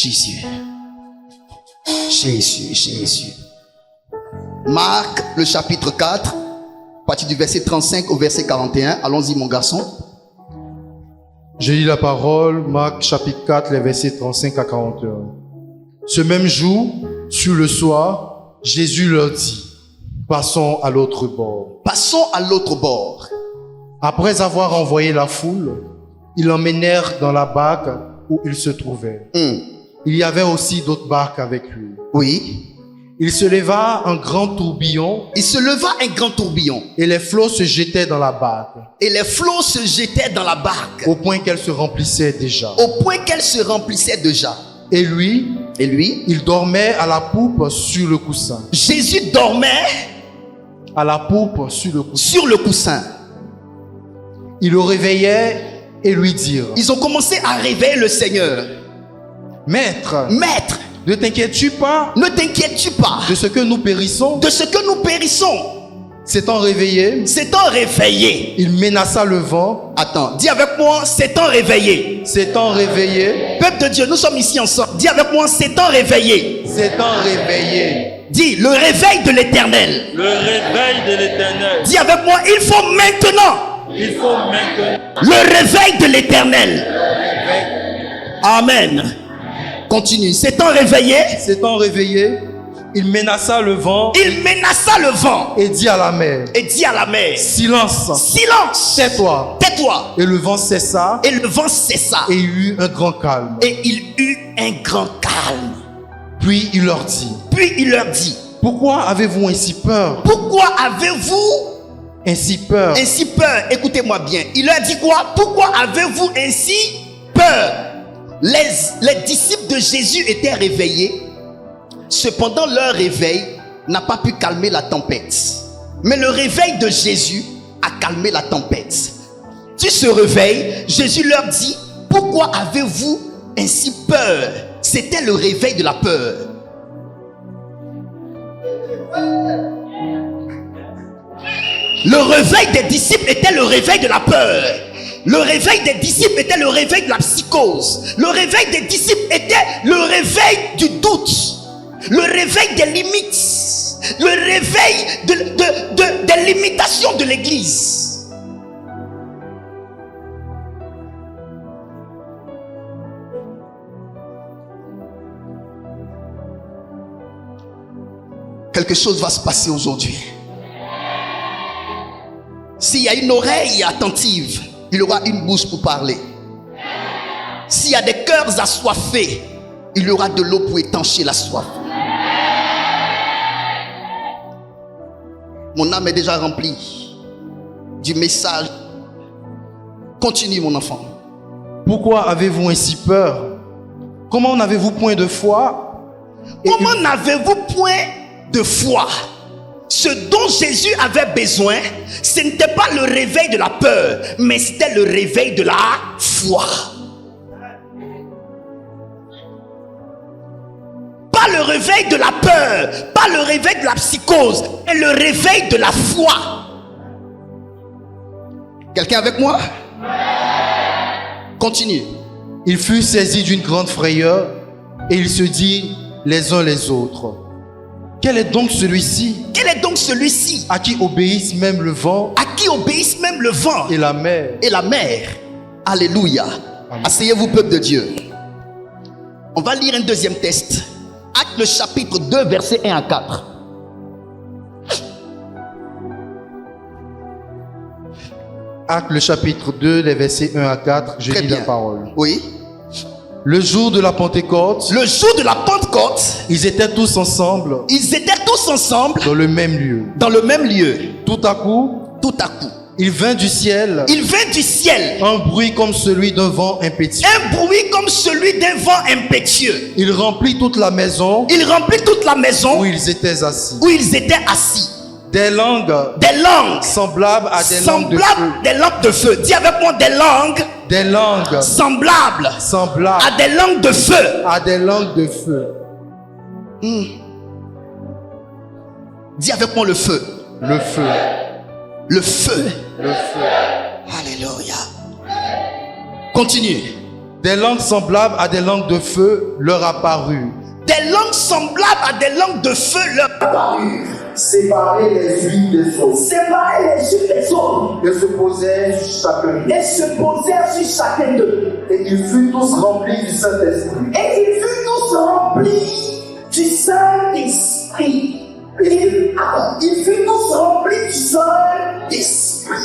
Jésus. Jésus, Jésus. Marc, le chapitre 4, à partir du verset 35 au verset 41. Allons-y, mon garçon. Je lis la parole, Marc chapitre 4, les versets 35 à 41. Ce même jour, sur le soir, Jésus leur dit, passons à l'autre bord. Passons à l'autre bord. Après avoir envoyé la foule, ils l'emmenèrent dans la barque où il se trouvait. Il y avait aussi d'autres barques avec lui. Oui. Il se leva un grand tourbillon. Il se leva un grand tourbillon. Et les flots se jetaient dans la barque. Et les flots se jetaient dans la barque. Au point qu'elle se remplissait déjà. Au point qu'elle se remplissait déjà. Et lui, il dormait à la poupe sur le coussin. Jésus dormait à la poupe sur le coussin. Sur le coussin. Ils le réveillaient et lui dirent. Ils ont commencé à réveiller le Seigneur. Maître, ne t'inquiètes-tu pas de ce que nous périssons? S'étant réveillé, il menaça le vent. Attends, dis avec moi, s'étant réveillé. Peuple de Dieu, nous sommes ici ensemble. Dis avec moi, s'étant réveillé. Dis, le réveil de l'Éternel. Dis avec moi, il faut maintenant. Le réveil de l'Éternel. Amen. Continue. S'étant réveillé, il menaça le vent. Et dit à la mer. Silence. Tais-toi. Et le vent cessa. Et il y eut un grand calme. Puis il leur dit. Pourquoi avez-vous ainsi peur? Ainsi peur. Écoutez-moi bien. Il leur dit quoi? Pourquoi avez-vous ainsi peur? Les disciples de Jésus étaient réveillés. Cependant, leur réveil n'a pas pu calmer la tempête. Mais le réveil de Jésus a calmé la tempête. Sur ce réveil, Jésus leur dit, pourquoi avez-vous ainsi peur? C'était le réveil de la peur. Le réveil des disciples était le réveil de la peur. Le réveil des disciples était le réveil de la psychose. Le réveil des disciples était le réveil du doute. Le réveil des limites. Le réveil des limitations de l'église. Quelque chose va se passer aujourd'hui. S'il y a une oreille attentive, il y aura une bouche pour parler. S'il y a des cœurs assoiffés, il y aura de l'eau pour étancher la soif. Mon âme est déjà remplie du message. Continue, mon enfant. Pourquoi avez-vous ainsi peur? Comment n'avez-vous point de foi? Comment n'avez-vous point de foi? Ce dont Jésus avait besoin, ce n'était pas le réveil de la peur, mais c'était le réveil de la foi. Pas le réveil de la peur, pas le réveil de la psychose, mais le réveil de la foi. Quelqu'un avec moi? Continue. Il fut saisi d'une grande frayeur et il se dit les uns les autres. Quel est donc celui-ci à qui obéissent même le vent et la mer? Alléluia. Asseyez-vous, peuple de Dieu. On va lire un deuxième texte. Actes le chapitre 2, versets 1 à 4. Actes le chapitre 2, les versets 1 à 4. Je lis la parole. Oui. Le jour de la Pentecôte. Ils étaient tous ensemble. Dans le même lieu. Tout à coup. Il vint du ciel. Un bruit comme celui d'un vent impétueux. Il remplit toute la maison. Où ils étaient assis. Des langues semblables à des lampes de feu. Dis avec moi des langues semblables à des langues de feu. Dis avec moi le feu. Alléluia. Continue. Des langues semblables à des langues de feu leur apparurent. Des langues semblables à des langues de feu leur apparurent. Séparer les unes des autres. Séparer les unes des autres. Et se posèrent sur chacun. Et se posèrent sur chacun d'eux. Et ils furent tous remplis du Saint-Esprit. Et ils furent tous remplis du Saint-Esprit. Ils furent tous remplis du Saint-Esprit.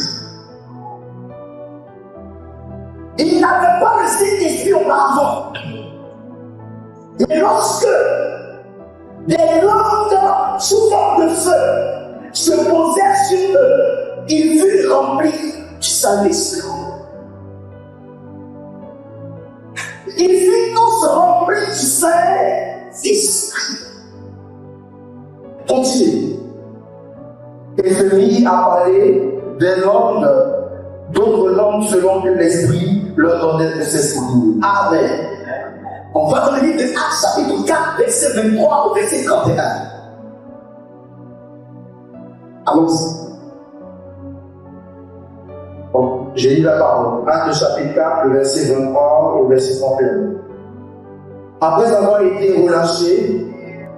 Ils n'avaient pas le Saint-Esprit auparavant. Et lorsque des langues sous forme de feu se posèrent sur eux, ils furent remplis du Saint-Esprit. Ils furent tous remplis du Saint-Esprit. Continuez. Et se mit à parler des langues, d'autres langues selon que l'Esprit leur donnait de s'exprimer. Amen. On va dans le livre de Actes, chapitre 4, verset 23 au verset 31. Allons-y. Bon, j'ai lu la parole. Actes chapitre 4, le verset 23 au verset 31. Après avoir été relâchés,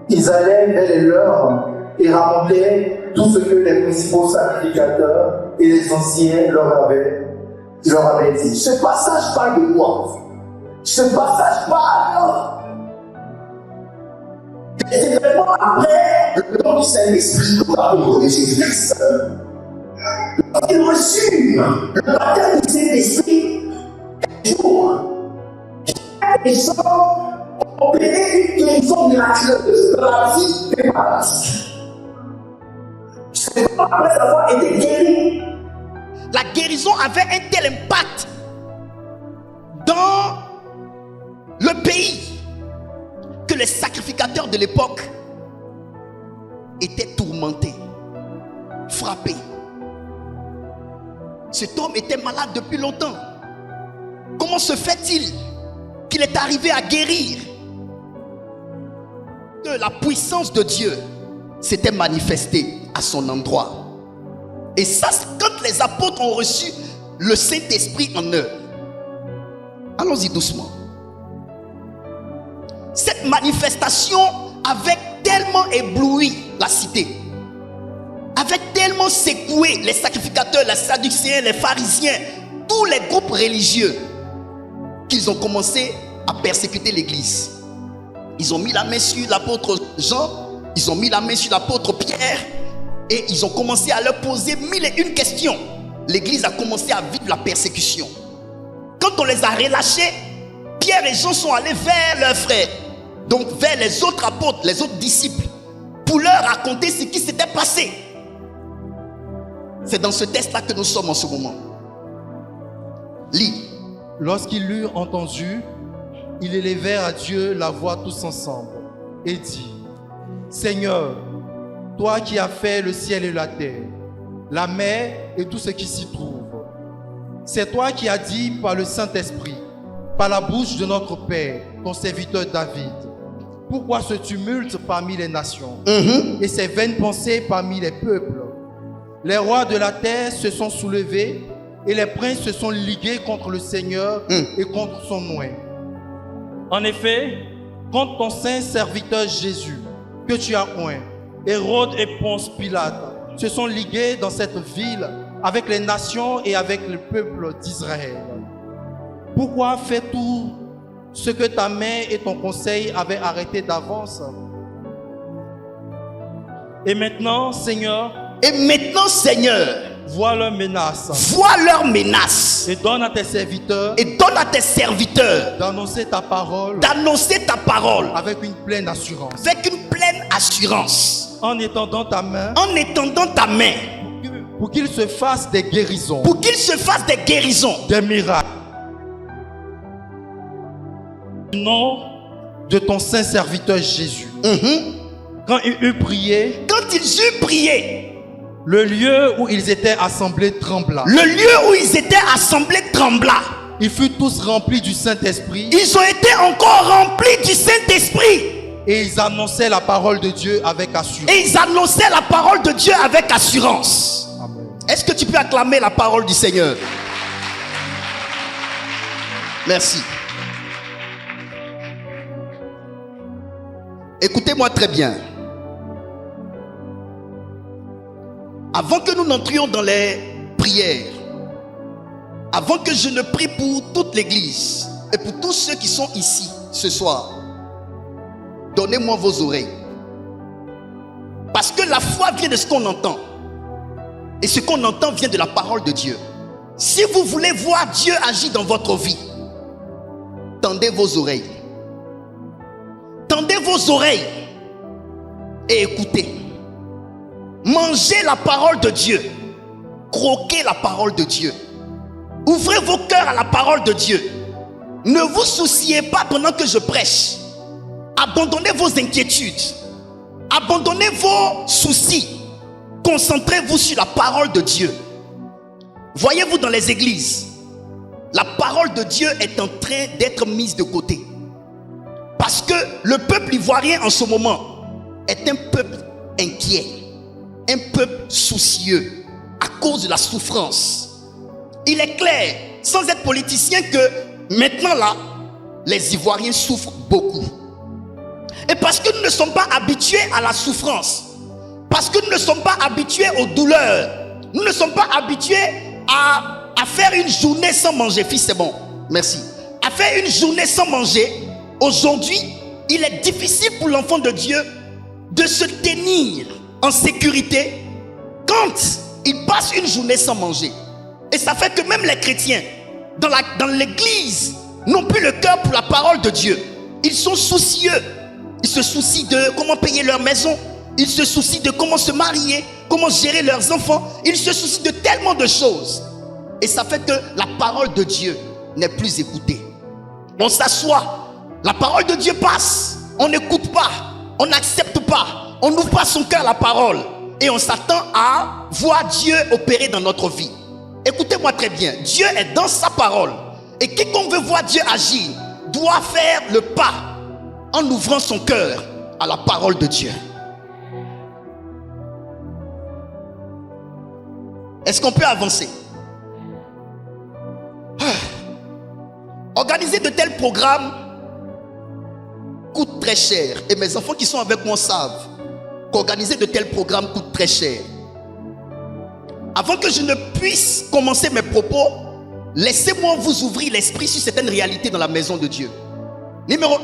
ils allèrent vers les leurs et racontaient tout ce que les principaux sacrificateurs et les anciens leur avaient dit. Ce passage parle de quoi? Ce passage parle des événements après le don du Saint-Esprit de Jésus-Christ. Lorsqu'ils reçurent le baptême du Saint-Esprit, un jour, les gens ont opéré une guérison miraculeuse dans la vie des malades. Après avoir été guéris, la guérison avait un tel impact dans le pays que les sacrificateurs de l'époque étaient tourmentés, frappés. Cet homme était malade depuis longtemps. Comment se fait-il qu'il est arrivé à guérir? Que la puissance de Dieu s'était manifestée à son endroit. Et ça, quand les apôtres ont reçu le Saint-Esprit en eux. Allons-y doucement. Cette manifestation avait tellement ébloui la cité, avait tellement secoué les sacrificateurs, les sadducéens, les pharisiens, tous les groupes religieux, qu'ils ont commencé à persécuter l'église. Ils ont mis la main sur l'apôtre Jean, ils ont mis la main sur l'apôtre Pierre, et ils ont commencé à leur poser 1001 questions. L'église a commencé à vivre la persécution. Quand on les a relâchés, Pierre et Jean sont allés vers leurs frères, donc vers les autres apôtres, les autres disciples, pour leur raconter ce qui s'était passé. C'est dans ce texte-là que nous sommes en ce moment. Lis. Lorsqu'ils l'eurent entendu, ils élevèrent à Dieu la voix tous ensemble et dit: Seigneur, toi qui as fait le ciel et la terre, la mer et tout ce qui s'y trouve, c'est toi qui as dit par le Saint-Esprit, par la bouche de notre Père, ton serviteur David, pourquoi ce tumulte parmi les nations et ces vaines pensées parmi les peuples? Les rois de la terre se sont soulevés et les princes se sont ligués contre le Seigneur et contre son oint. En effet, contre ton saint serviteur Jésus, que tu as oint, Hérode et Ponce Pilate se sont ligués dans cette ville avec les nations et avec le peuple d'Israël. Pourquoi fais tout ce que ta main et ton conseil avaient arrêté d'avance? Et maintenant, Seigneur, vois leurs menaces, et donne à tes serviteurs, d'annoncer ta parole, avec une pleine assurance, en étendant ta main, pour qu'ils se fassent des guérisons, des miracles, au nom de ton saint serviteur Jésus. Quand ils eurent prié, le lieu où ils étaient assemblés trembla. Ils furent tous remplis du Saint-Esprit. Ils ont été encore remplis du Saint-Esprit. Et ils annonçaient la parole de Dieu avec assurance. Amen. Est-ce que tu peux acclamer la parole du Seigneur? Merci. Écoutez-moi très bien. Avant que nous n'entrions dans les prières, avant que je ne prie pour toute l'église et pour tous ceux qui sont ici ce soir, donnez-moi vos oreilles. Parce que la foi vient de ce qu'on entend. Et ce qu'on entend vient de la parole de Dieu. Si vous voulez voir Dieu agir dans votre vie, tendez vos oreilles. Tendez vos oreilles et écoutez. Mangez la parole de Dieu. Croquez la parole de Dieu. Ouvrez vos cœurs à la parole de Dieu. Ne vous souciez pas pendant que je prêche. Abandonnez vos inquiétudes. Abandonnez vos soucis. Concentrez-vous sur la parole de Dieu. Voyez-vous dans les églises, la parole de Dieu est en train d'être mise de côté. Parce que le peuple ivoirien en ce moment est un peuple inquiet, un peuple soucieux à cause de la souffrance. Il est clair, sans être politicien, que maintenant là, les Ivoiriens souffrent beaucoup. Et parce que nous ne sommes pas habitués à la souffrance, parce que nous ne sommes pas habitués aux douleurs, nous ne sommes pas habitués à faire une journée sans manger. Fils, c'est bon, merci. À faire une journée sans manger. Aujourd'hui, il est difficile pour l'enfant de Dieu de se tenir en sécurité quand il passe une journée sans manger. Et ça fait que même les chrétiens dans l'église n'ont plus le cœur pour la parole de Dieu. Ils sont soucieux. Ils se soucient de comment payer leur maison. Ils se soucient de comment se marier, comment gérer leurs enfants. Ils se soucient de tellement de choses. Et ça fait que la parole de Dieu n'est plus écoutée. On s'assoit. La parole de Dieu passe. On n'écoute pas. On n'accepte pas. On n'ouvre pas son cœur à la parole. Et on s'attend à voir Dieu opérer dans notre vie. Écoutez-moi très bien. Dieu est dans sa parole. Et quiconque veut voir Dieu agir doit faire le pas en ouvrant son cœur à la parole de Dieu. Est-ce qu'on peut avancer? Organiser de tels programmes coûte très cher. Et mes enfants qui sont avec moi savent qu'organiser de tels programmes coûte très cher. Avant que je ne puisse commencer mes propos, laissez-moi vous ouvrir l'esprit sur certaines réalités dans la maison de Dieu. Numéro 1,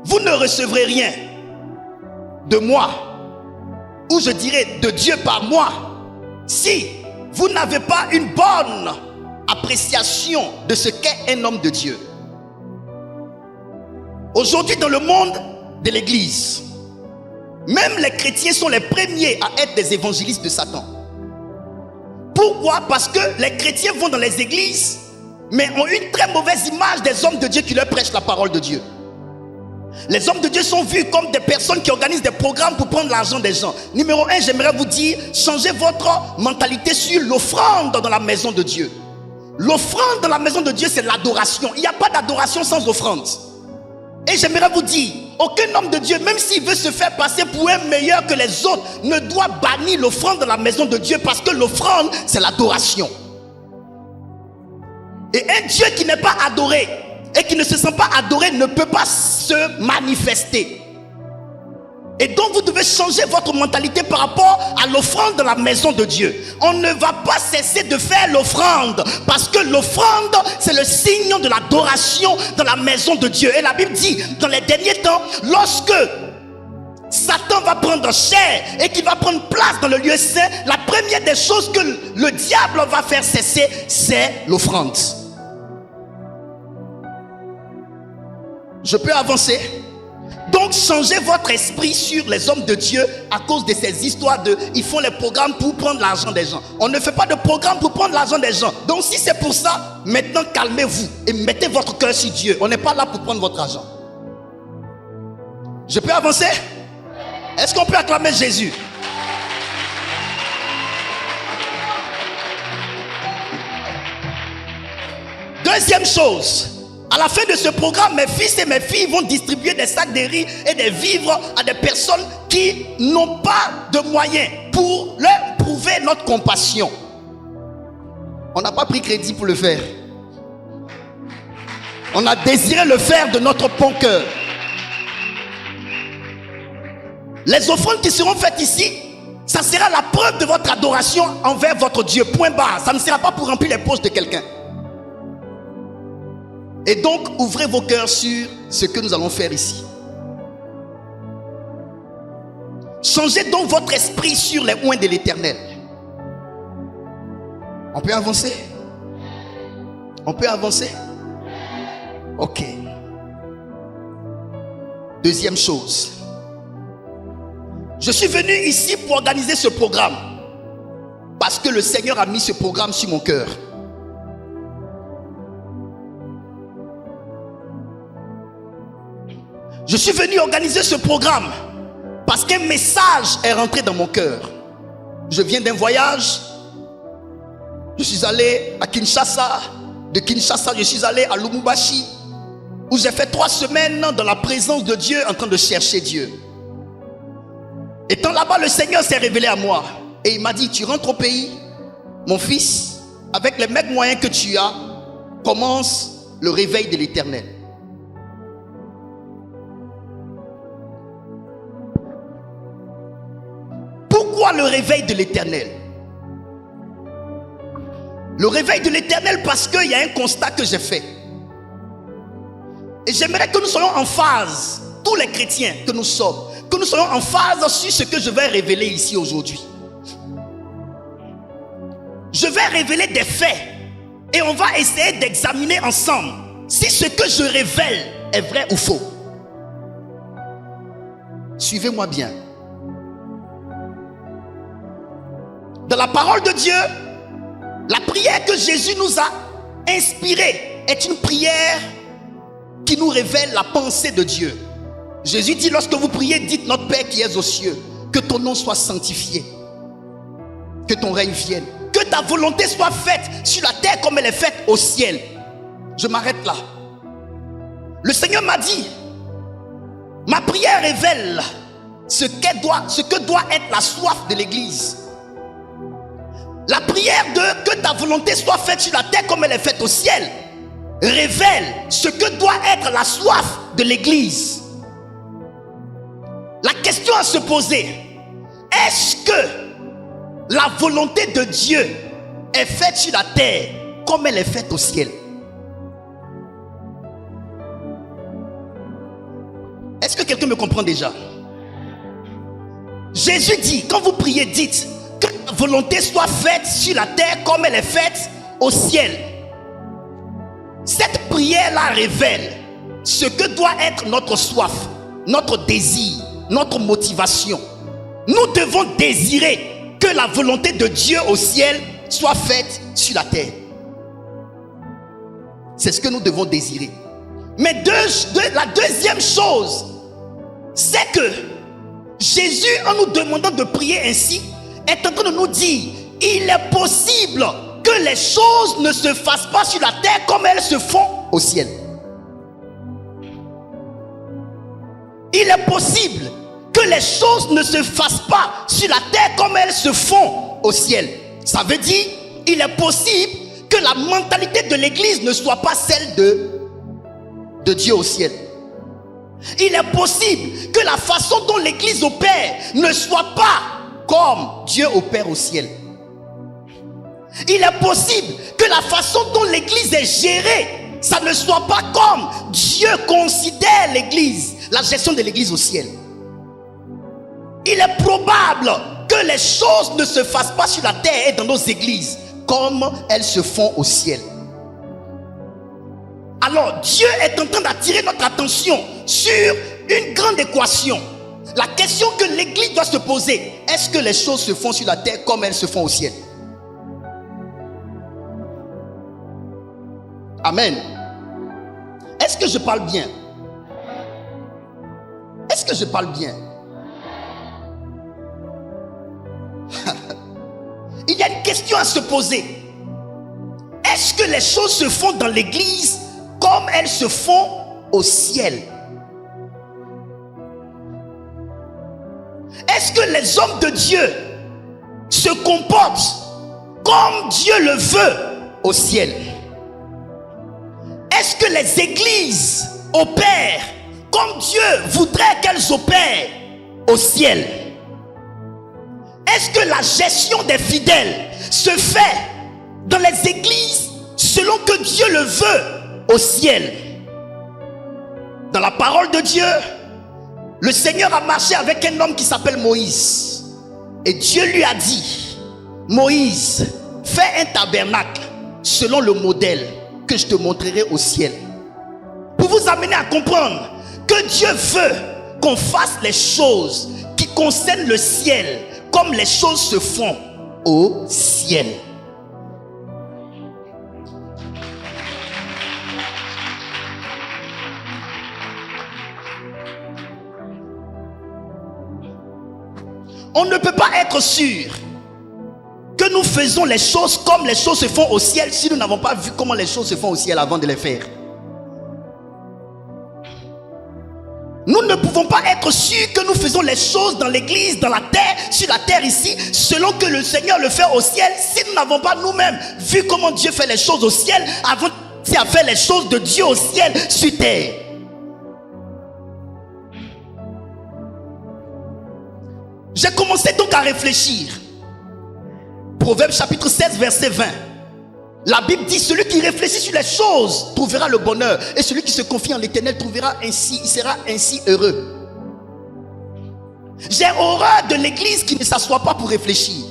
vous ne recevrez rien de moi, ou je dirais de Dieu par moi, si vous n'avez pas une bonne appréciation de ce qu'est un homme de Dieu. Aujourd'hui, dans le monde de l'église, même les chrétiens sont les premiers à être des évangélistes de Satan. Pourquoi? Parce que les chrétiens vont dans les églises, mais ont une très mauvaise image des hommes de Dieu qui leur prêchent la parole de Dieu. Les hommes de Dieu sont vus comme des personnes qui organisent des programmes pour prendre l'argent des gens. Numéro 1, j'aimerais vous dire, changez votre mentalité sur l'offrande dans la maison de Dieu. L'offrande dans la maison de Dieu, c'est l'adoration. Il n'y a pas d'adoration sans offrande. Et j'aimerais vous dire, aucun homme de Dieu, même s'il veut se faire passer pour un meilleur que les autres, ne doit bannir l'offrande dans la maison de Dieu, parce que l'offrande, c'est l'adoration. Et un Dieu qui n'est pas adoré et qui ne se sent pas adoré ne peut pas se manifester. Et donc vous devez changer votre mentalité par rapport à l'offrande dans la maison de Dieu. On ne va pas cesser de faire l'offrande, parce que l'offrande, c'est le signe de l'adoration dans la maison de Dieu. Et la Bible dit, dans les derniers temps, lorsque Satan va prendre chair et qu'il va prendre place dans le lieu saint, la première des choses que le diable va faire cesser, c'est l'offrande. Je peux avancer? Donc changez votre esprit sur les hommes de Dieu à cause de ces histoires de ils font les programmes pour prendre l'argent des gens. On ne fait pas de programme pour prendre l'argent des gens. Donc si c'est pour ça, maintenant calmez-vous et mettez votre cœur sur Dieu. On n'est pas là pour prendre votre argent. Je peux avancer? Est-ce qu'on peut acclamer Jésus? Deuxième chose, à la fin de ce programme, mes fils et mes filles vont distribuer des sacs de riz et des vivres à des personnes qui n'ont pas de moyens, pour leur prouver notre compassion. On n'a pas pris crédit pour le faire. On a désiré le faire de notre bon cœur. Les offrandes qui seront faites ici, ça sera la preuve de votre adoration envers votre Dieu. Point barre. Ça ne sera pas pour remplir les poches de quelqu'un. Et donc, ouvrez vos cœurs sur ce que nous allons faire ici. Changez donc votre esprit sur les oints de l'Éternel. On peut avancer? On peut avancer? Ok. Deuxième chose. Je suis venu ici pour organiser ce programme parce que le Seigneur a mis ce programme sur mon cœur. Je suis venu organiser ce programme parce qu'un message est rentré dans mon cœur. Je viens d'un voyage. Je suis allé à Kinshasa. De Kinshasa, je suis allé à Lubumbashi, où j'ai fait 3 semaines dans la présence de Dieu en train de chercher Dieu. Étant là-bas, le Seigneur s'est révélé à moi. Et il m'a dit, tu rentres au pays, mon fils, avec les mêmes moyens que tu as, commence le réveil de l'Éternel. Pourquoi le réveil de l'Éternel? Le réveil de l'Éternel parce qu'il y a un constat que j'ai fait. Et j'aimerais que nous soyons en phase, tous les chrétiens que nous sommes, que nous soyons en phase sur ce que je vais révéler ici aujourd'hui. Je vais révéler des faits et on va essayer d'examiner ensemble si ce que je révèle est vrai ou faux. Suivez-moi bien. Dans la parole de Dieu, la prière que Jésus nous a inspirée est une prière qui nous révèle la pensée de Dieu. Jésus dit, lorsque vous priez, dites, notre Père qui es aux cieux, que ton nom soit sanctifié, que ton règne vienne, que ta volonté soit faite sur la terre comme elle est faite au ciel. Je m'arrête là. Le Seigneur m'a dit, ma prière révèle ce que doit être la soif de l'église. La prière de que ta volonté soit faite sur la terre comme elle est faite au ciel révèle ce que doit être la soif de l'église. La question à se poser, est-ce que la volonté de Dieu est faite sur la terre comme elle est faite au ciel? Est-ce que quelqu'un me comprend déjà? Jésus dit, quand vous priez, dites que la volonté soit faite sur la terre comme elle est faite au ciel. Cette prière-là révèle ce que doit être notre soif, notre désir, notre motivation. Nous devons désirer que la volonté de Dieu au ciel soit faite sur la terre. C'est ce que nous devons désirer. Mais la deuxième chose, c'est que Jésus, en nous demandant de prier ainsi, est en train de nous dire, il est possible que les choses ne se fassent pas sur la terre comme elles se font au ciel. Il est possible que les choses ne se fassent pas sur la terre comme elles se font au ciel. Ça veut dire, il est possible que la mentalité de l'église ne soit pas celle de Dieu au ciel. Il est possible que la façon dont l'église opère ne soit pas comme Dieu opère au ciel. Il est possible que la façon dont l'église est gérée, ça ne soit pas comme Dieu considère l'église, la gestion de l'église au ciel. Il est probable que les choses ne se fassent pas sur la terre et dans nos églises comme elles se font au ciel. Alors Dieu est en train d'attirer notre attention sur une grande équation. La question que l'église doit se poser, est-ce que les choses se font sur la terre comme elles se font au ciel? Amen. Est-ce que je parle bien? Est-ce que je parle bien? Il y a une question à se poser. Est-ce que les choses se font dans l'église comme elles se font au ciel? Est-ce que les hommes de Dieu se comportent comme Dieu le veut au ciel? Est-ce que les églises opèrent comme Dieu voudrait qu'elles opèrent au ciel. Est-ce que la gestion des fidèles se fait dans les églises selon que Dieu le veut au ciel? Dans la parole de Dieu, le Seigneur a marché avec un homme qui s'appelle Moïse. Et Dieu lui a dit: Moïse, fais un tabernacle selon le modèle que je te montrerai au ciel. Pour vous amener à comprendre que Dieu veut qu'on fasse les choses qui concernent le ciel comme les choses se font au ciel. On ne peut pas être sûr que nous faisons les choses comme les choses se font au ciel si nous n'avons pas vu comment les choses se font au ciel avant de les faire. Nous ne pouvons pas être sûrs que nous faisons les choses dans l'église, dans la terre, sur la terre ici, selon que le Seigneur le fait au ciel, si nous n'avons pas nous-mêmes vu comment Dieu fait les choses au ciel avant à faire les choses de Dieu au ciel sur terre. J'ai commencé donc à réfléchir. Proverbe chapitre 16 verset 20. La Bible dit: celui qui réfléchit sur les choses trouvera le bonheur, et celui qui se confie en l'Éternel il sera ainsi heureux. J'ai horreur de l'église qui ne s'assoit pas pour réfléchir.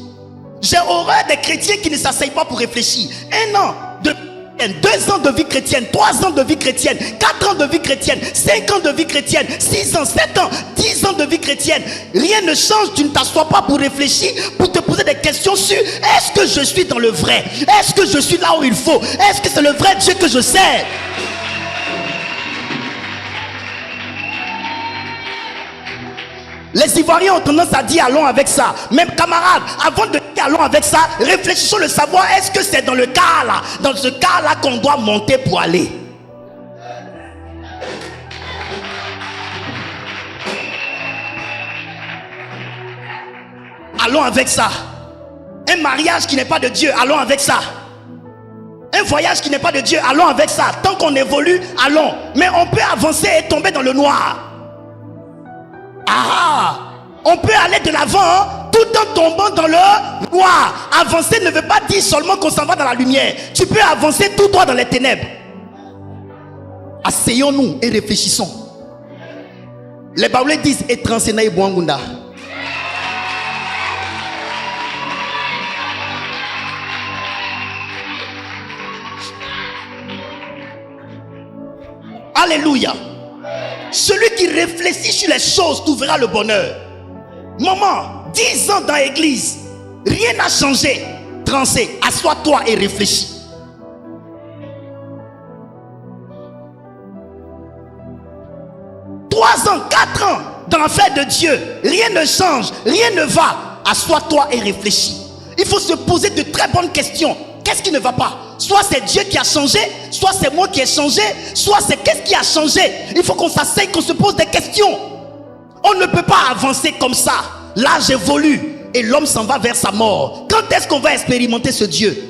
J'ai horreur des chrétiens qui ne s'asseyent pas pour réfléchir. 1 an de 2 ans de vie chrétienne, 3 ans de vie chrétienne, 4 ans de vie chrétienne, 5 ans de vie chrétienne, 6 ans, 7 ans, 10 ans de vie chrétienne. Rien ne change, tu ne t'assois pas pour réfléchir, pour te poser des questions sur: est-ce que je suis dans le vrai? Est-ce que je suis là où il faut? Est-ce que c'est le vrai Dieu que je sers? Les Ivoiriens ont tendance à dire allons avec ça. Même camarades, avant de dire allons avec ça, réfléchissons le savoir. Est-ce que c'est dans le cas là, dans ce cas là qu'on doit monter pour aller? Allons avec ça. Un mariage qui n'est pas de Dieu, allons avec ça. Un voyage qui n'est pas de Dieu, allons avec ça. Tant qu'on évolue, allons. Mais on peut avancer et tomber dans le noir. On peut aller de l'avant tout en tombant dans le noir. Avancer ne veut pas dire seulement qu'on s'en va dans la lumière. Tu peux avancer tout droit dans les ténèbres. Asseyons-nous et réfléchissons. Les Baoulés disent Etransena et Boangunda. Alléluia. Celui qui réfléchit sur les choses trouvera le bonheur. Maman, 10 ans dans l'église, rien n'a changé. Transé, assois-toi et réfléchis. Trois ans, 4 ans dans l'affaire de Dieu, rien ne change, rien ne va. Assois-toi et réfléchis. Il faut se poser de très bonnes questions. Qu'est-ce qui ne va pas? Soit c'est Dieu qui a changé, soit c'est moi qui ai changé, soit c'est qu'est-ce qui a changé. Il faut qu'on s'asseye, qu'on se pose des questions. On ne peut pas avancer comme ça. L'âge évolue et l'homme s'en va vers sa mort. Quand est-ce qu'on va expérimenter ce Dieu?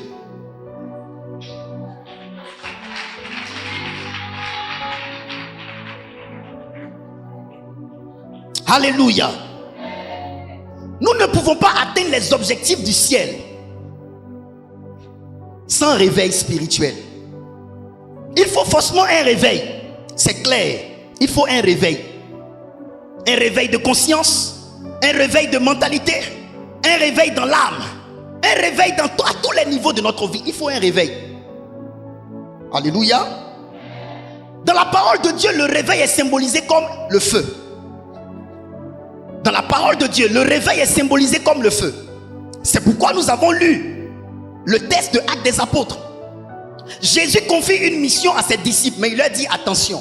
Alléluia. Nous ne pouvons pas atteindre les objectifs du ciel sans réveil spirituel. Il faut forcément un réveil. C'est clair. Il faut un réveil. Un réveil de conscience, un réveil de mentalité, un réveil dans l'âme, un réveil à tous les niveaux de notre vie. Il faut un réveil. Alléluia. Dans la parole de Dieu, le réveil est symbolisé comme le feu. Dans la parole de Dieu, le réveil est symbolisé comme le feu. C'est pourquoi nous avons lu le texte de Actes des Apôtres. Jésus confie une mission à ses disciples, mais il leur dit attention.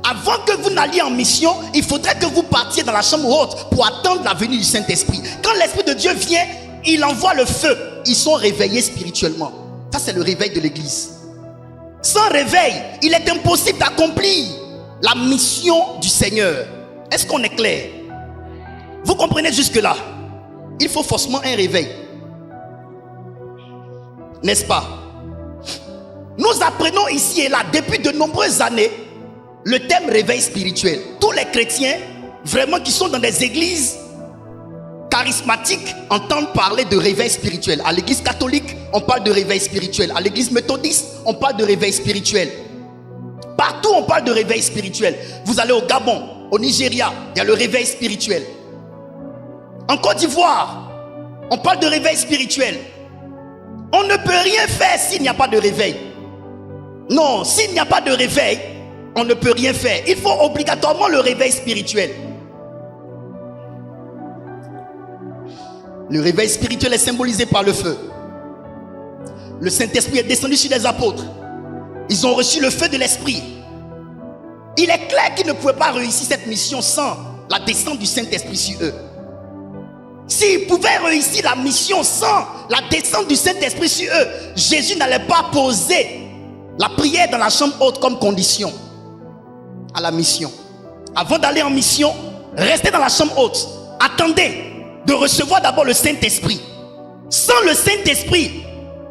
Avant que vous n'alliez en mission, il faudrait que vous partiez dans la chambre haute pour attendre la venue du Saint-Esprit. Quand l'Esprit de Dieu vient, il envoie le feu. Ils sont réveillés spirituellement. Ça, c'est le réveil de l'église. Sans réveil, il est impossible d'accomplir la mission du Seigneur. Est-ce qu'on est clair? Vous comprenez jusque-là? Il faut forcément un réveil. N'est-ce pas? Nous apprenons ici et là, depuis de nombreuses années, le thème réveil spirituel. Tous les chrétiens vraiment qui sont dans des églises charismatiques entendent parler de réveil spirituel. À l'église catholique, on parle de réveil spirituel. À l'église méthodiste, on parle de réveil spirituel. Partout, on parle de réveil spirituel. Vous allez au Gabon, au Nigeria, il y a le réveil spirituel. En Côte d'Ivoire, on parle de réveil spirituel. On ne peut rien faire s'il n'y a pas de réveil. Non, s'il n'y a pas de réveil, on ne peut rien faire. Il faut obligatoirement le réveil spirituel. Le réveil spirituel est symbolisé par le feu. Le Saint-Esprit est descendu sur les apôtres. Ils ont reçu le feu de l'Esprit. Il est clair qu'ils ne pouvaient pas réussir cette mission sans la descente du Saint-Esprit sur eux. S'ils pouvaient réussir la mission sans la descente du Saint-Esprit sur eux, Jésus n'allait pas poser la prière dans la chambre haute comme condition à la mission. Avant d'aller en mission, restez dans la chambre haute. Attendez de recevoir d'abord le Saint-Esprit. Sans le Saint-Esprit,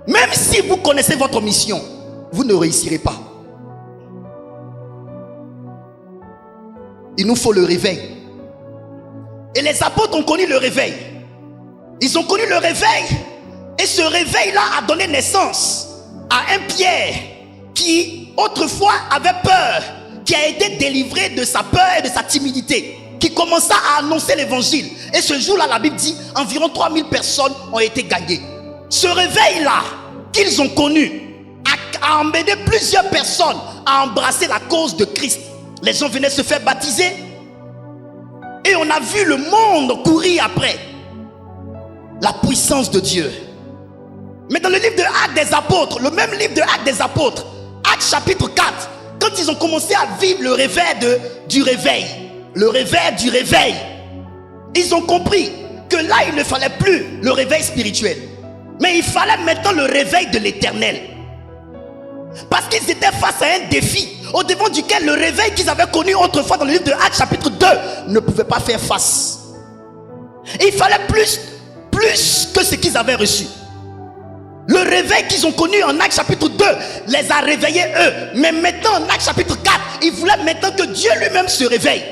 même si vous connaissez votre mission, vous ne réussirez pas. Il nous faut le réveil. Et les apôtres ont connu le réveil. Ils ont connu le réveil. Et ce réveil-là a donné naissance à un Pierre qui autrefois avait peur, qui a été délivré de sa peur et de sa timidité, qui commença à annoncer l'évangile. Et ce jour-là, la Bible dit, environ 3000 personnes ont été gagnées. Ce réveil-là qu'ils ont connu a emmené plusieurs personnes à embrasser la cause de Christ. Les gens venaient se faire baptiser et on a vu le monde courir après la puissance de Dieu. Mais dans le livre de Actes des Apôtres, le même livre de Actes des Apôtres, Actes chapitre 4, quand ils ont commencé à vivre le réveil du réveil, le réveil du réveil, ils ont compris que là il ne fallait plus le réveil spirituel, mais il fallait maintenant le réveil de l'éternel. Parce qu'ils étaient face à un défi au devant duquel le réveil qu'ils avaient connu autrefois dans le livre de Actes chapitre 2 ne pouvait pas faire face. Et il fallait plus que ce qu'ils avaient reçu. Le réveil qu'ils ont connu en Actes chapitre 2 les a réveillés eux. Mais maintenant en Actes chapitre 4, ils voulaient maintenant que Dieu lui-même se réveille.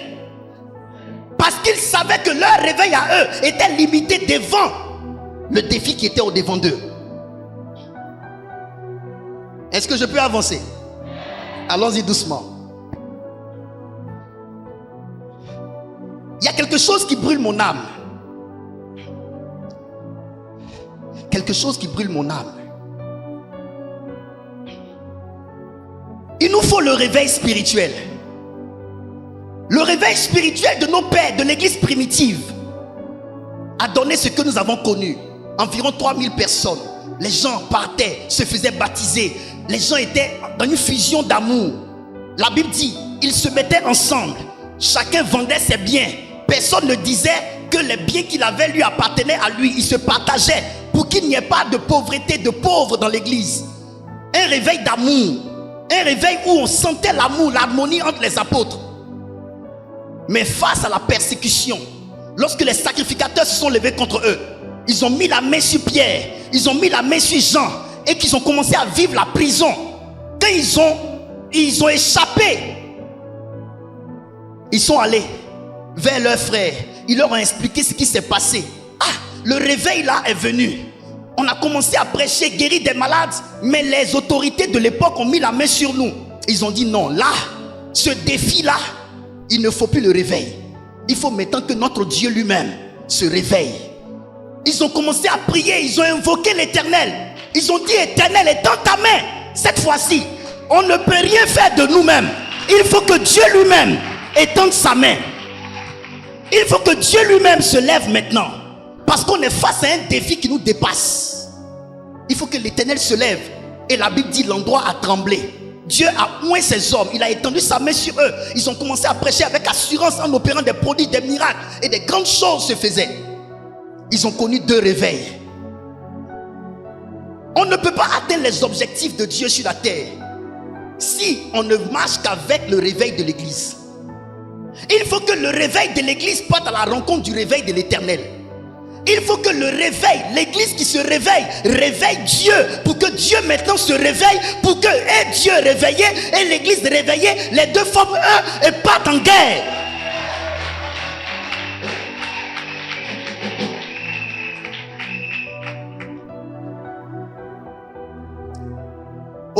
Parce qu'ils savaient que leur réveil à eux était limité devant le défi qui était au devant d'eux. Est-ce que je peux avancer? Allons-y doucement. Il y a quelque chose qui brûle mon âme. Quelque chose qui brûle mon âme. Il nous faut le réveil spirituel. Le réveil spirituel de nos pères, de l'église primitive, a donné ce que nous avons connu. Environ 3000 personnes. Les gens partaient, se faisaient baptiser. Les gens étaient dans une fusion d'amour. La Bible dit, ils se mettaient ensemble. Chacun vendait ses biens. Personne ne disait que les biens qu'il avait lui appartenaient à lui. Ils se partageaient pour qu'il n'y ait pas de pauvreté, de pauvres dans l'église. Un réveil d'amour. Un réveil où on sentait l'amour, l'harmonie entre les apôtres. Mais face à la persécution, lorsque les sacrificateurs se sont levés contre eux, ils ont mis la main sur Pierre, ils ont mis la main sur Jean, et qu'ils ont commencé à vivre la prison. Quand ils ont échappé, ils sont allés vers leurs frères. Ils leur ont expliqué ce qui s'est passé. Ah, le réveil là est venu. On a commencé à prêcher, guérir des malades, mais les autorités de l'époque ont mis la main sur nous. Ils ont dit non, là, ce défi là, il ne faut plus le réveil. Il faut maintenant que notre Dieu lui-même se réveille. Ils ont commencé à prier, ils ont invoqué l'Éternel. Ils ont dit, Éternel, étends ta main. Cette fois-ci, on ne peut rien faire de nous-mêmes. Il faut que Dieu lui-même étende sa main. Il faut que Dieu lui-même se lève maintenant. Parce qu'on est face à un défi qui nous dépasse. Il faut que l'Éternel se lève. Et la Bible dit, l'endroit a tremblé. Dieu a oint ses hommes. Il a étendu sa main sur eux. Ils ont commencé à prêcher avec assurance en opérant des prodiges, des miracles. Et des grandes choses se faisaient. Ils ont connu 2 réveils. On ne peut pas atteindre les objectifs de Dieu sur la terre si on ne marche qu'avec le réveil de l'église. Il faut que le réveil de l'église parte à la rencontre du réveil de l'Éternel. Il faut que le réveil, l'église qui se réveille, réveille Dieu, pour que Dieu maintenant se réveille, pour que Dieu réveillé et l'église réveillée, les deux forment un et partent en guerre.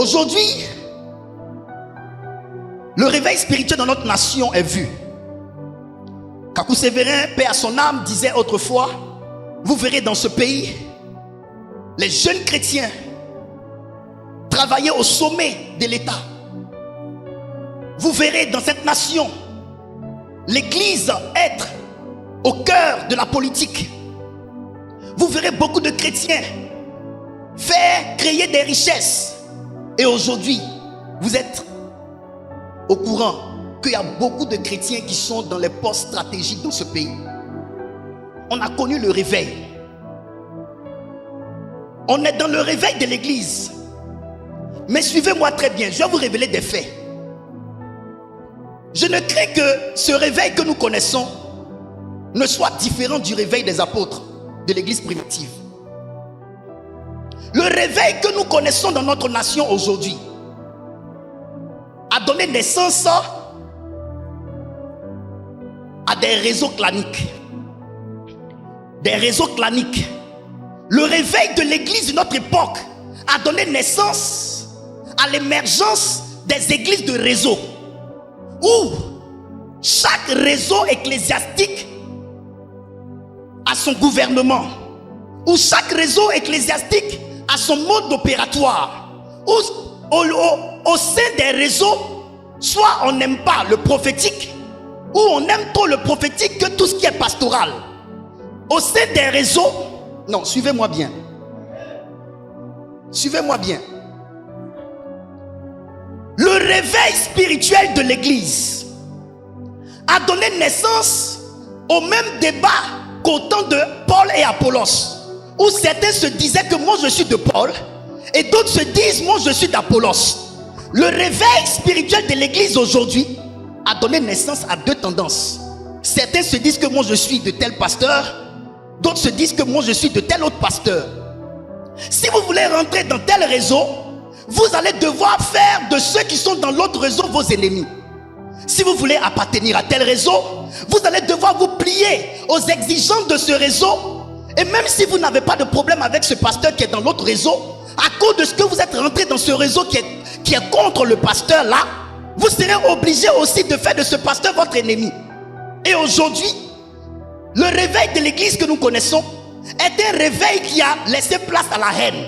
Aujourd'hui, le réveil spirituel dans notre nation est vu. Kakou Sévérin, paix à son âme, disait autrefois, vous verrez dans ce pays, les jeunes chrétiens travailler au sommet de l'État. Vous verrez dans cette nation l'église être au cœur de la politique. Vous verrez beaucoup de chrétiens créer des richesses. Et aujourd'hui, vous êtes au courant qu'il y a beaucoup de chrétiens qui sont dans les postes stratégiques dans ce pays. On a connu le réveil. On est dans le réveil de l'église. Mais suivez-moi très bien, je vais vous révéler des faits. Je ne crains que ce réveil que nous connaissons ne soit différent du réveil des apôtres de l'église primitive. Le réveil que nous connaissons dans notre nation aujourd'hui a donné naissance à des réseaux claniques. Des réseaux claniques. Le réveil de l'église de notre époque a donné naissance à l'émergence des églises de réseau, où chaque réseau ecclésiastique a son gouvernement, où chaque réseau ecclésiastique a son mode opératoire, où au sein des réseaux, soit on n'aime pas le prophétique, ou on aime trop le prophétique que tout ce qui est pastoral. Au sein des réseaux, non, suivez-moi bien. Suivez-moi bien. Le réveil spirituel de l'église a donné naissance au même débat qu'au temps de Paul et Apollos, où certains se disaient que moi je suis de Paul et d'autres se disent moi je suis d'Apollos. Le réveil spirituel de l'église aujourd'hui a donné naissance à deux tendances. Certains se disent que moi je suis de tel pasteur, d'autres se disent que moi je suis de tel autre pasteur. Si vous voulez rentrer dans tel réseau, vous allez devoir faire de ceux qui sont dans l'autre réseau vos ennemis. Si vous voulez appartenir à tel réseau, vous allez devoir vous plier aux exigences de ce réseau. Et même si vous n'avez pas de problème avec ce pasteur qui est dans l'autre réseau, à cause de ce que vous êtes rentré dans ce réseau qui est contre le pasteur là, vous serez obligé aussi de faire de ce pasteur votre ennemi. Et aujourd'hui, le réveil de l'église que nous connaissons est un réveil qui a laissé place à la haine,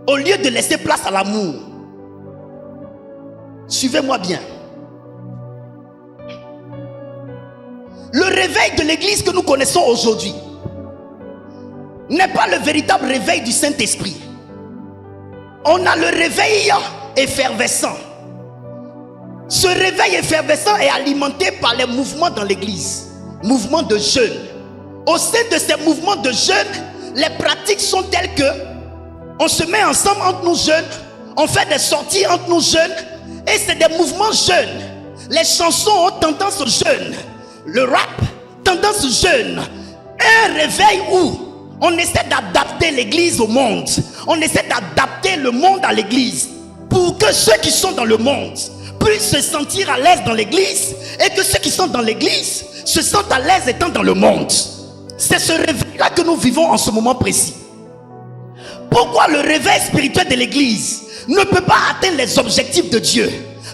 au lieu de laisser place à l'amour. Suivez-moi bien. Le réveil de l'église que nous connaissons aujourd'hui n'est pas le véritable réveil du Saint-Esprit. On a le réveil effervescent. Ce réveil effervescent est alimenté par les mouvements dans l'église, mouvements de jeûne. Au sein de ces mouvements de jeûne, les pratiques sont telles que on se met ensemble entre nous jeunes, on fait des sorties entre nous jeunes, et c'est des mouvements jeunes. Les chansons ont tendance jeune, le rap tendance jeune. Un réveil où on essaie d'adapter l'église au monde, on essaie d'adapter le monde à l'église, pour que ceux qui sont dans le monde puissent se sentir à l'aise dans l'église, et que ceux qui sont dans l'église se sentent à l'aise étant dans le monde. C'est ce réveil-là que nous vivons en ce moment précis. Pourquoi le réveil spirituel de l'église ne peut pas atteindre les objectifs de Dieu?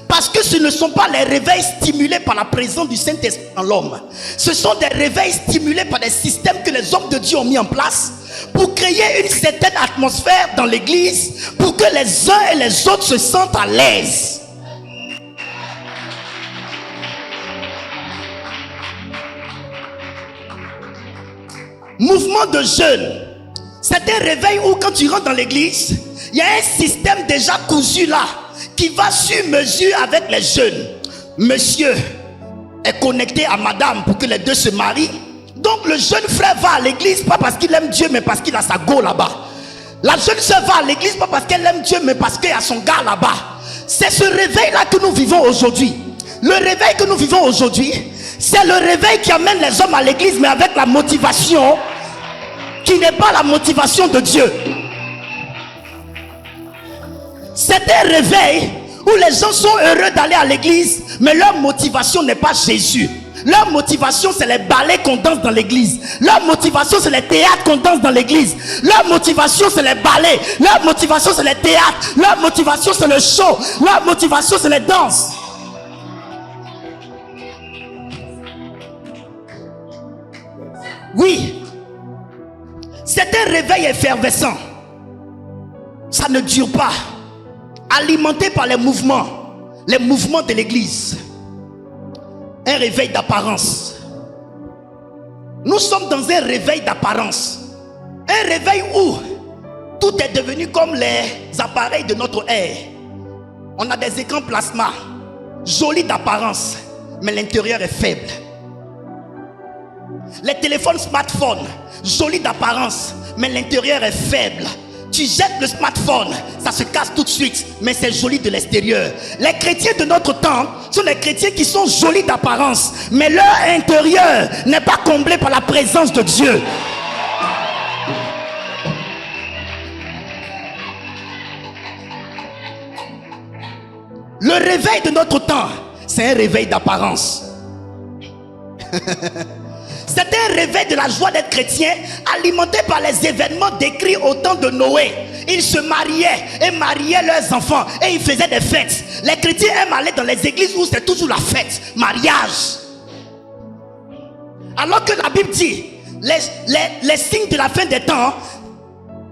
Parce que ce ne sont pas les réveils stimulés par la présence du Saint-Esprit dans l'homme. Ce sont des réveils stimulés par des systèmes que les hommes de Dieu ont mis en place pour créer une certaine atmosphère dans l'église, pour que les uns et les autres se sentent à l'aise. Mouvement de jeûne, c'est un réveil où quand tu rentres dans l'église, il y a un système déjà cousu là qui va sur mesure avec les jeunes. Monsieur est connecté à madame pour que les deux se marient. Donc le jeune frère va à l'église pas parce qu'il aime Dieu mais parce qu'il a sa go là-bas. La jeune soeur va à l'église pas parce qu'elle aime Dieu mais parce qu'il y a son gars là-bas. C'est ce réveil là que nous vivons aujourd'hui. Le réveil que nous vivons aujourd'hui, c'est le réveil qui amène les hommes à l'église mais avec la motivation qui n'est pas la motivation de Dieu. C'est un réveil où les gens sont heureux d'aller à l'église, mais leur motivation n'est pas Jésus. Leur motivation, c'est les ballets qu'on danse dans l'église. Leur motivation, c'est les théâtres qu'on danse dans l'église. Leur motivation, c'est les ballets. Leur motivation, c'est les théâtres. Leur motivation, c'est le show. Leur motivation, c'est les danses. Oui, c'est un réveil effervescent. Ça ne dure pas. Alimenté par les mouvements de l'église. Un réveil d'apparence. Nous sommes dans un réveil d'apparence. Un réveil où tout est devenu comme les appareils de notre ère. On a des écrans plasma, jolis d'apparence, mais l'intérieur est faible. Les téléphones smartphones, jolis d'apparence, mais l'intérieur est faible. Tu jettes le smartphone, ça se casse tout de suite, mais c'est joli de l'extérieur. Les chrétiens de notre temps sont les chrétiens qui sont jolis d'apparence, mais leur intérieur n'est pas comblé par la présence de Dieu. Le réveil de notre temps, c'est un réveil d'apparence. C'est un réveil de la joie d'être chrétien, alimenté par les événements décrits au temps de Noé. Ils se mariaient et mariaient leurs enfants et ils faisaient des fêtes. Les chrétiens aiment aller dans les églises où c'est toujours la fête, mariage. Alors que la Bible dit, les signes de la fin des temps,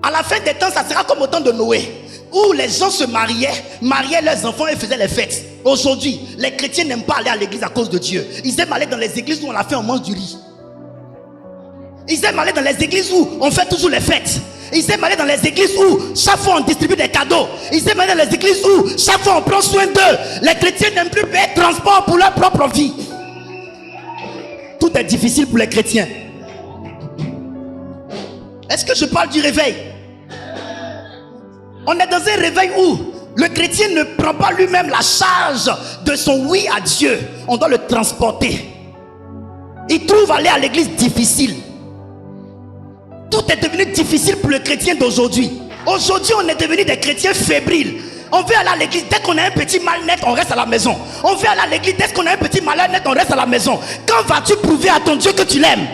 à la fin des temps, ça sera comme au temps de Noé, où les gens se mariaient leurs enfants et faisaient les fêtes. Aujourd'hui, les chrétiens n'aiment pas aller à l'église à cause de Dieu. Ils aiment aller dans les églises où on a fait, on mange du riz. Ils aiment aller dans les églises où on fait toujours les fêtes. Ils aiment aller dans les églises où chaque fois on distribue des cadeaux. Ils aiment aller dans les églises où chaque fois on prend soin d'eux. Les chrétiens n'aiment plus payer transport pour leur propre vie. Tout est difficile pour les chrétiens. Est-ce que je parle du réveil? On est dans un réveil où le chrétien ne prend pas lui-même la charge de son oui à Dieu. On doit le transporter. Il trouve aller à l'église difficile. Tout est devenu difficile pour le chrétien d'aujourd'hui. Aujourd'hui, on est devenu des chrétiens fébriles. On veut aller à l'église, dès qu'on a un petit mal net, on reste à la maison. On veut aller à l'église, dès qu'on a un petit malheur net, on reste à la maison. Quand vas-tu prouver à ton Dieu que tu l'aimes?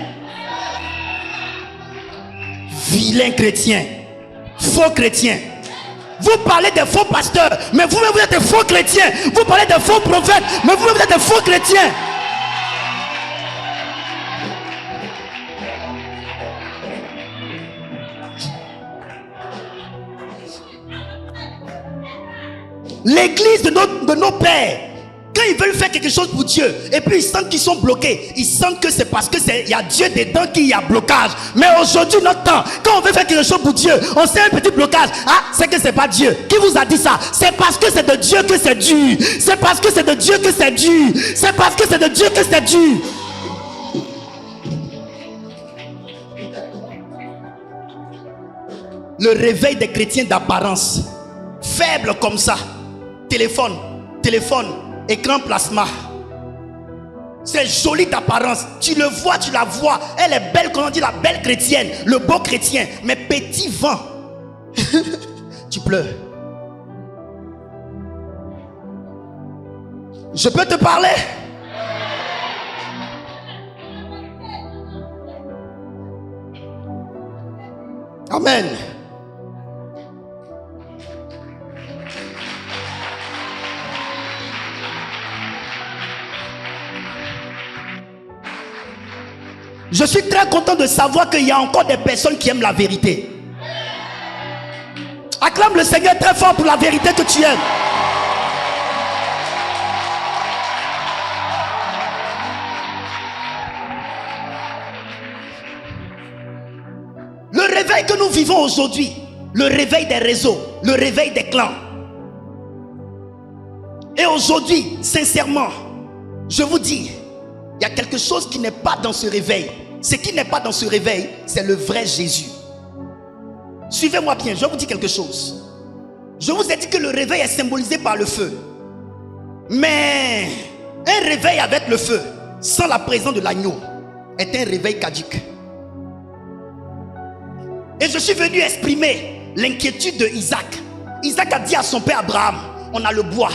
Vilain chrétien, faux chrétien. Vous parlez des faux pasteurs, mais vous-même vous êtes des faux chrétiens. Vous parlez des faux prophètes, mais vous-même vous êtes des faux chrétiens. L'église de nos pères, quand ils veulent faire quelque chose pour Dieu, et puis ils sentent qu'ils sont bloqués, ils sentent que c'est parce que il y a Dieu dedans qu'il y a blocage. Mais aujourd'hui, notre temps, quand on veut faire quelque chose pour Dieu, on sait un petit blocage. Ah, c'est que c'est pas Dieu. Qui vous a dit ça? C'est parce que c'est de Dieu que c'est dur. C'est parce que c'est de Dieu que c'est dur. C'est parce que c'est de Dieu que c'est dur. Le réveil des chrétiens d'apparence, faible comme ça. Téléphone, écran plasma. C'est joli d'apparence. Tu le vois, tu la vois. Elle est belle, comme on dit, la belle chrétienne, le beau chrétien. Mais petit vent, tu pleures. Je peux te parler? Amen. Je suis très content de savoir qu'il y a encore des personnes qui aiment la vérité. Acclame le Seigneur très fort pour la vérité que tu aimes. Le réveil que nous vivons aujourd'hui, le réveil des réseaux, le réveil des clans. Et aujourd'hui, sincèrement, je vous dis, il y a quelque chose qui n'est pas dans ce réveil. Ce qui n'est pas dans ce réveil, c'est le vrai Jésus. Suivez-moi bien, je vais vous dire quelque chose. Je vous ai dit que le réveil est symbolisé par le feu. Mais un réveil avec le feu, sans la présence de l'agneau, est un réveil caduque. Et je suis venu exprimer l'inquiétude de Isaac. Isaac a dit à son père Abraham, on a le bois,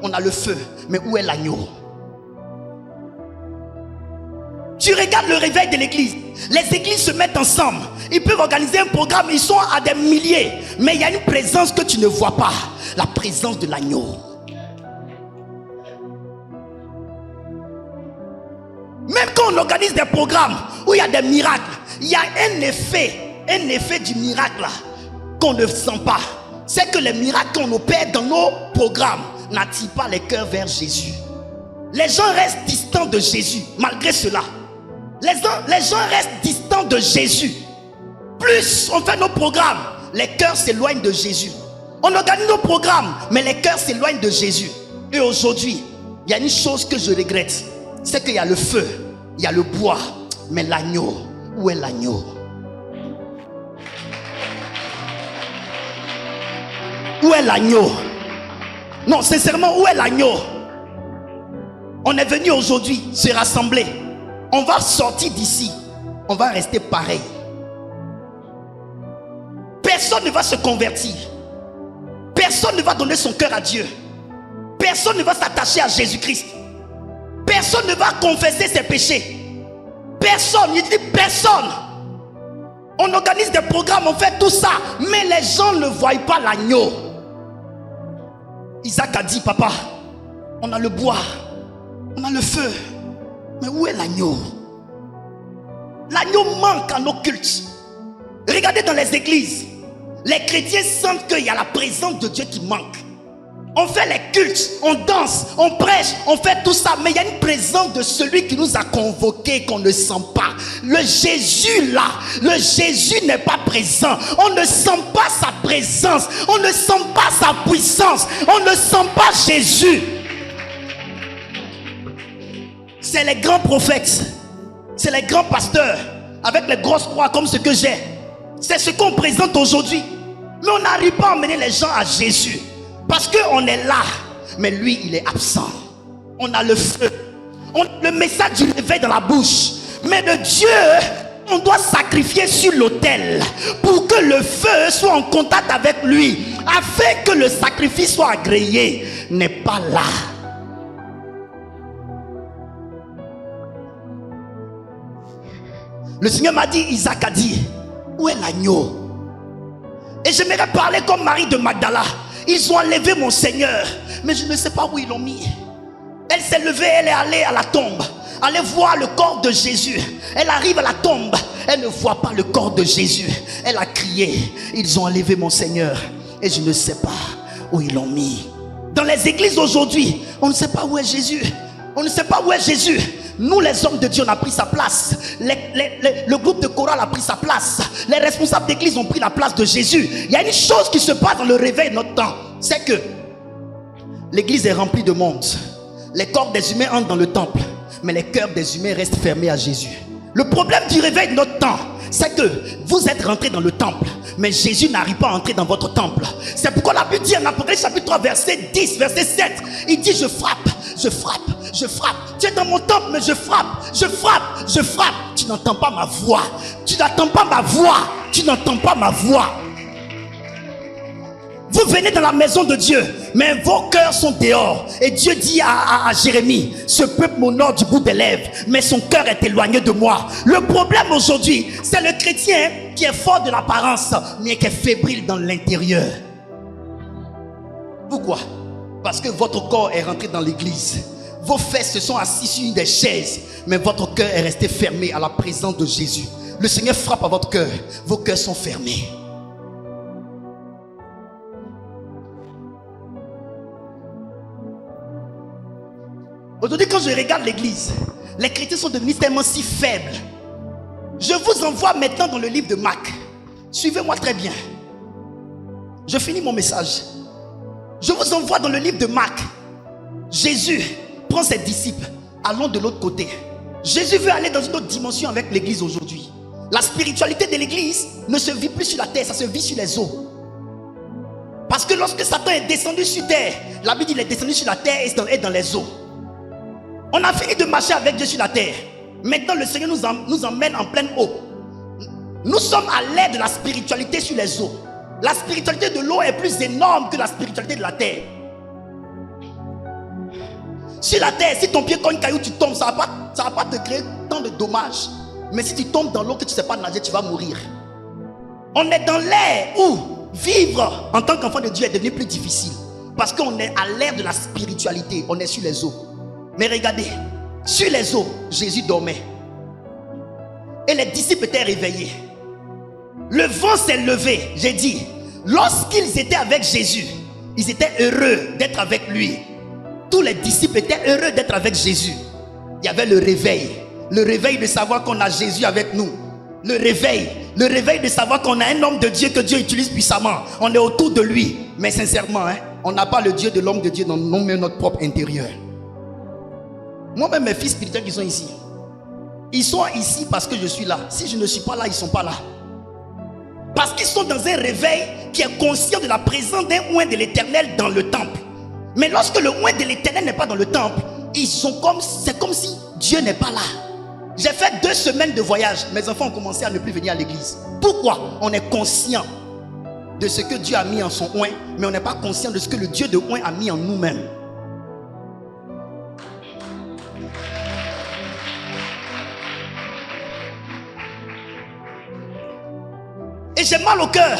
on a le feu, mais où est l'agneau? Tu regardes le réveil de l'église. Les églises se mettent ensemble. Ils peuvent organiser un programme. Ils sont à des milliers. Mais il y a une présence que tu ne vois pas. La présence de l'agneau. Même quand on organise des programmes où il y a des miracles, il y a un effet du miracle là, qu'on ne sent pas. C'est que les miracles qu'on opère dans nos programmes n'attirent pas les cœurs vers Jésus. Les gens restent distants de Jésus malgré cela. Les gens restent distants de Jésus. Plus on fait nos programmes, les cœurs s'éloignent de Jésus. On organise nos programmes, mais les cœurs s'éloignent de Jésus. Et aujourd'hui, il y a une chose que je regrette. C'est qu'il y a le feu, il y a le bois, mais l'agneau, où est l'agneau? Où est l'agneau? Non, sincèrement, où est l'agneau? On est venu aujourd'hui se rassembler. On va sortir d'ici. On va rester pareil. Personne ne va se convertir. Personne ne va donner son cœur à Dieu. Personne ne va s'attacher à Jésus-Christ. Personne ne va confesser ses péchés. Personne, il dit personne. On organise des programmes, on fait tout ça, mais les gens ne voient pas l'agneau. Isaac a dit, papa, on a le bois, on a le feu, mais où est l'agneau? L'agneau manque à nos cultes. Regardez dans les églises, les chrétiens sentent qu'il y a la présence de Dieu qui manque. On fait les cultes, on danse, on prêche, on fait tout ça, mais il y a une présence de celui qui nous a convoqués qu'on ne sent pas. Le Jésus là, le Jésus n'est pas présent. On ne sent pas sa présence, on ne sent pas sa puissance, on ne sent pas Jésus. C'est les grands prophètes, c'est les grands pasteurs avec les grosses croix comme ce que j'ai. C'est ce qu'on présente aujourd'hui, mais on n'arrive pas à emmener les gens à Jésus. Parce qu'on est là, mais lui, il est absent. On a le feu, on a le message du réveil dans la bouche. Mais de Dieu, on doit sacrifier sur l'autel pour que le feu soit en contact avec lui, afin que le sacrifice soit agréé. N'est pas là. Le Seigneur m'a dit, Isaac a dit, où est l'agneau? Et j'aimerais parler comme Marie de Magdala. Ils ont enlevé mon Seigneur, mais je ne sais pas où ils l'ont mis. Elle s'est levée, elle est allée à la tombe, aller voir le corps de Jésus. Elle arrive à la tombe, elle ne voit pas le corps de Jésus. Elle a crié, ils ont enlevé mon Seigneur, et je ne sais pas où ils l'ont mis. Dans les églises aujourd'hui, on ne sait pas où est Jésus. On ne sait pas où est Jésus. Nous les hommes de Dieu, on a pris sa place. Le groupe de chorale a pris sa place. Les responsables d'église ont pris la place de Jésus. Il y a une chose qui se passe dans le réveil de notre temps. C'est que l'église est remplie de monde. Les corps des humains entrent dans le temple, mais les cœurs des humains restent fermés à Jésus. Le problème du réveil de notre temps, c'est que vous êtes rentrés dans le temple, mais Jésus n'arrive pas à entrer dans votre temple. C'est pourquoi la Bible dit en Apocalypse chapitre 3 verset 10, verset 7, il dit je frappe, je frappe, je frappe. Tu es dans mon temple, mais je frappe, je frappe, je frappe. Tu n'entends pas ma voix. Tu n'entends pas ma voix. Tu n'entends pas ma voix. Vous venez dans la maison de Dieu, mais vos cœurs sont dehors. Et Dieu dit à Jérémie, ce peuple m'honore du bout des lèvres, mais son cœur est éloigné de moi. Le problème aujourd'hui, c'est le chrétien qui est fort de l'apparence, mais qui est fébrile dans l'intérieur. Pourquoi? Parce que votre corps est rentré dans l'église. Vos fesses se sont assises sur une des chaises, mais votre cœur est resté fermé à la présence de Jésus. Le Seigneur frappe à votre cœur. Vos cœurs sont fermés. Aujourd'hui, quand je regarde l'église, les chrétiens sont devenus tellement si faibles. Je vous envoie maintenant dans le livre de Marc. Suivez-moi très bien. Je finis mon message. Je vous envoie dans le livre de Marc. Jésus prend ses disciples. Allons de l'autre côté. Jésus veut aller dans une autre dimension avec l'église aujourd'hui. La spiritualité de l'église ne se vit plus sur la terre, ça se vit sur les eaux. Parce que lorsque Satan est descendu sur terre, la Bible dit qu'il est descendu sur la terre et dans les eaux. On a fini de marcher avec Dieu sur la terre. Maintenant le Seigneur nous emmène en pleine eau. Nous sommes à l'ère de la spiritualité sur les eaux. La spiritualité de l'eau est plus énorme que la spiritualité de la terre. Sur la terre, si ton pied cogne caillou, tu tombes, ça va pas te créer tant de dommages. Mais si tu tombes dans l'eau que tu ne sais pas nager, tu vas mourir. On est dans l'ère où vivre en tant qu'enfant de Dieu est devenu plus difficile. Parce qu'on est à l'ère de la spiritualité. On est sur les eaux. Mais regardez, sur les eaux, Jésus dormait. Et les disciples étaient réveillés. Le vent s'est levé. J'ai dit, lorsqu'ils étaient avec Jésus, ils étaient heureux d'être avec lui. Tous les disciples étaient heureux d'être avec Jésus. Il y avait le réveil. Le réveil de savoir qu'on a Jésus avec nous. Le réveil de savoir qu'on a un homme de Dieu que Dieu utilise puissamment. On est autour de lui. Mais sincèrement, on n'a pas le Dieu de l'homme de Dieu dans notre propre intérieur. Moi-même, mes fils spirituels qui sont ici, ils sont ici parce que je suis là. Si je ne suis pas là, ils ne sont pas là. Parce qu'ils sont dans un réveil qui est conscient de la présence d'un oint de l'Éternel dans le temple. Mais lorsque le oint de l'Éternel n'est pas dans le temple, c'est comme si Dieu n'est pas là. J'ai fait 2 semaines de voyage. Mes enfants ont commencé à ne plus venir à l'église. Pourquoi? On est conscient de ce que Dieu a mis en son oint, mais on n'est pas conscient de ce que le Dieu de oint a mis en nous-mêmes. Et j'ai mal au cœur.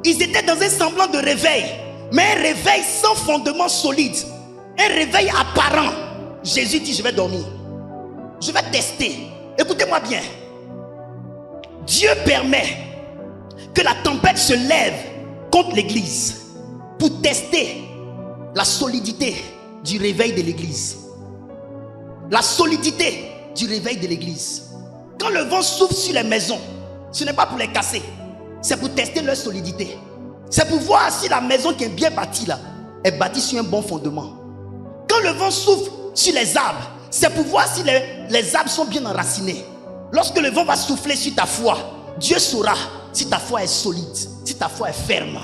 Ils étaient dans un semblant de réveil, mais un réveil sans fondement solide, un réveil apparent. Jésus dit, je vais dormir, je vais tester. Écoutez-moi bien. Dieu permet que la tempête se lève contre l'église pour tester la solidité du réveil de l'église. La solidité du réveil de l'église. Quand le vent souffle sur les maisons, ce n'est pas pour les casser, c'est pour tester leur solidité. C'est pour voir si la maison qui est bien bâtie là est bâtie sur un bon fondement. Quand le vent souffle sur les arbres, c'est pour voir si les arbres sont bien enracinés. Lorsque le vent va souffler sur ta foi, Dieu saura si ta foi est solide, si ta foi est ferme.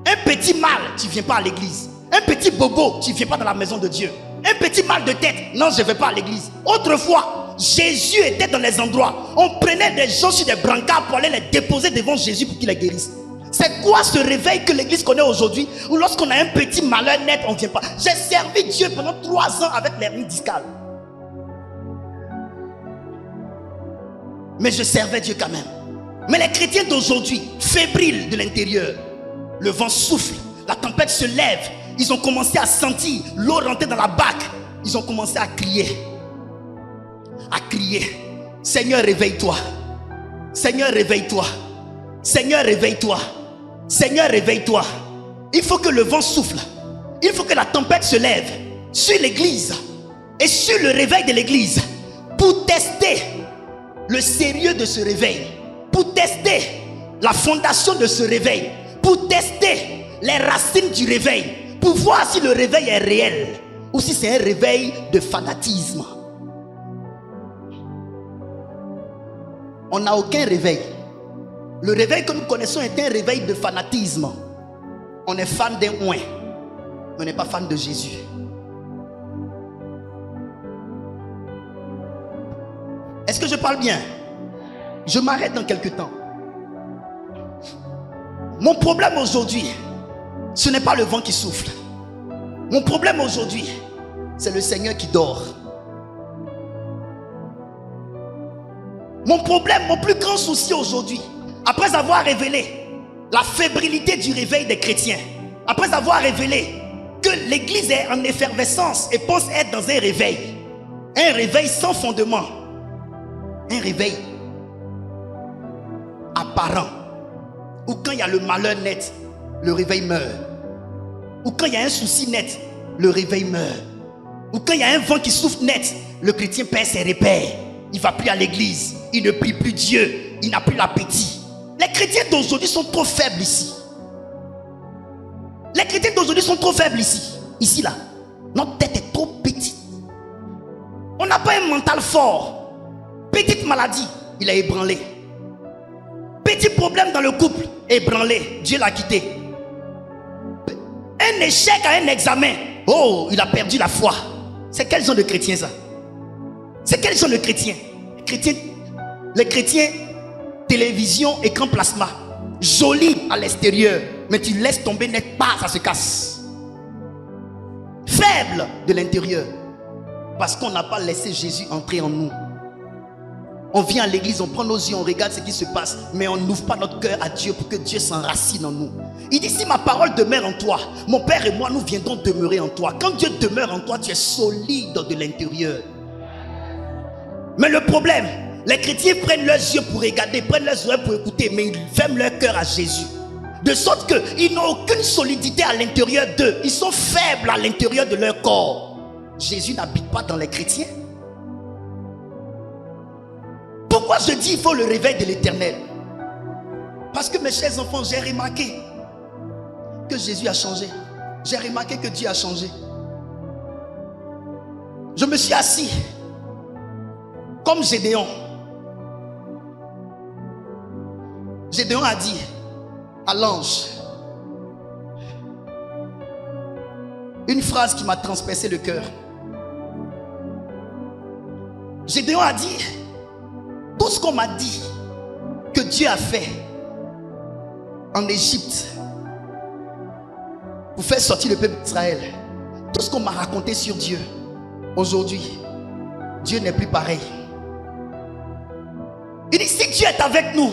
Un petit mal, tu ne viens pas à l'église. Un petit bobo, tu ne viens pas dans la maison de Dieu. Un petit mal de tête, non, je ne vais pas à l'église. Autrefois, Jésus était dans les endroits. On prenait des gens sur des brancards pour aller les déposer devant Jésus pour qu'il les guérisse. C'est quoi ce réveil que l'église connaît aujourd'hui? Où lorsqu'on a un petit malheur net, on ne vient pas. J'ai servi Dieu pendant 3 ans avec l'hernie discale. Mais je servais Dieu quand même. Mais les chrétiens d'aujourd'hui, fébriles de l'intérieur, le vent souffle, la tempête se lève. Ils ont commencé à sentir l'eau rentrer dans la bague. Ils ont commencé à crier. À crier. Seigneur, réveille-toi. Seigneur, réveille-toi. Seigneur, réveille-toi. Seigneur, réveille-toi. Il faut que le vent souffle. Il faut que la tempête se lève sur l'église et sur le réveil de l'église pour tester le sérieux de ce réveil, pour tester la fondation de ce réveil, pour tester les racines du réveil, pour voir si le réveil est réel ou si c'est un réveil de fanatisme. On n'a aucun réveil. Le réveil que nous connaissons est un réveil de fanatisme. On est fan d'un oint, mais on n'est pas fan de Jésus. Est-ce que je parle bien? Je m'arrête dans quelques temps. Mon problème aujourd'hui, ce n'est pas le vent qui souffle. Mon problème aujourd'hui, c'est le Seigneur qui dort. Mon problème, mon plus grand souci aujourd'hui, après avoir révélé la fébrilité du réveil des chrétiens, après avoir révélé que l'église est en effervescence et pense être dans un réveil sans fondement, un réveil apparent, ou quand il y a le malheur net, le réveil meurt, ou quand il y a un souci net, le réveil meurt, ou quand il y a un vent qui souffle net, le chrétien perd ses repères, il ne va plus à l'église, il ne prie plus Dieu, il n'a plus l'appétit. Les chrétiens d'aujourd'hui sont trop faibles ici. Les chrétiens d'aujourd'hui sont trop faibles ici. Ici là, notre tête est trop petite. On n'a pas un mental fort. Petite maladie, il a ébranlé. Petit problème dans le couple, ébranlé, Dieu l'a quitté. Un échec à un examen, oh, il a perdu la foi. C'est quel genre de chrétien ça? C'est quel genre de chrétien? Les chrétiens, télévision, écran plasma, joli à l'extérieur, mais tu laisses tomber net, pas, ça se casse. Faible de l'intérieur, parce qu'on n'a pas laissé Jésus entrer en nous. On vient à l'église, on prend nos yeux, on regarde ce qui se passe, mais on n'ouvre pas notre cœur à Dieu pour que Dieu s'enracine en nous. Il dit, si ma parole demeure en toi, mon Père et moi, nous viendrons demeurer en toi. Quand Dieu demeure en toi, tu es solide de l'intérieur. Mais le problème, les chrétiens prennent leurs yeux pour regarder, prennent leurs oreilles pour écouter, mais ils ferment leur cœur à Jésus. De sorte qu'ils n'ont aucune solidité à l'intérieur d'eux. Ils sont faibles à l'intérieur de leur corps. Jésus n'habite pas dans les chrétiens. Pourquoi je dis il faut le réveil de l'Éternel? Parce que mes chers enfants, j'ai remarqué que Jésus a changé. J'ai remarqué que Dieu a changé. Je me suis assis comme Gédéon. Gédéon a dit à l'ange une phrase qui m'a transpercé le cœur. Gédéon a dit, tout ce qu'on m'a dit que Dieu a fait en Égypte pour faire sortir le peuple d'Israël, tout ce qu'on m'a raconté sur Dieu, aujourd'hui, Dieu n'est plus pareil. Il dit, si Dieu est avec nous,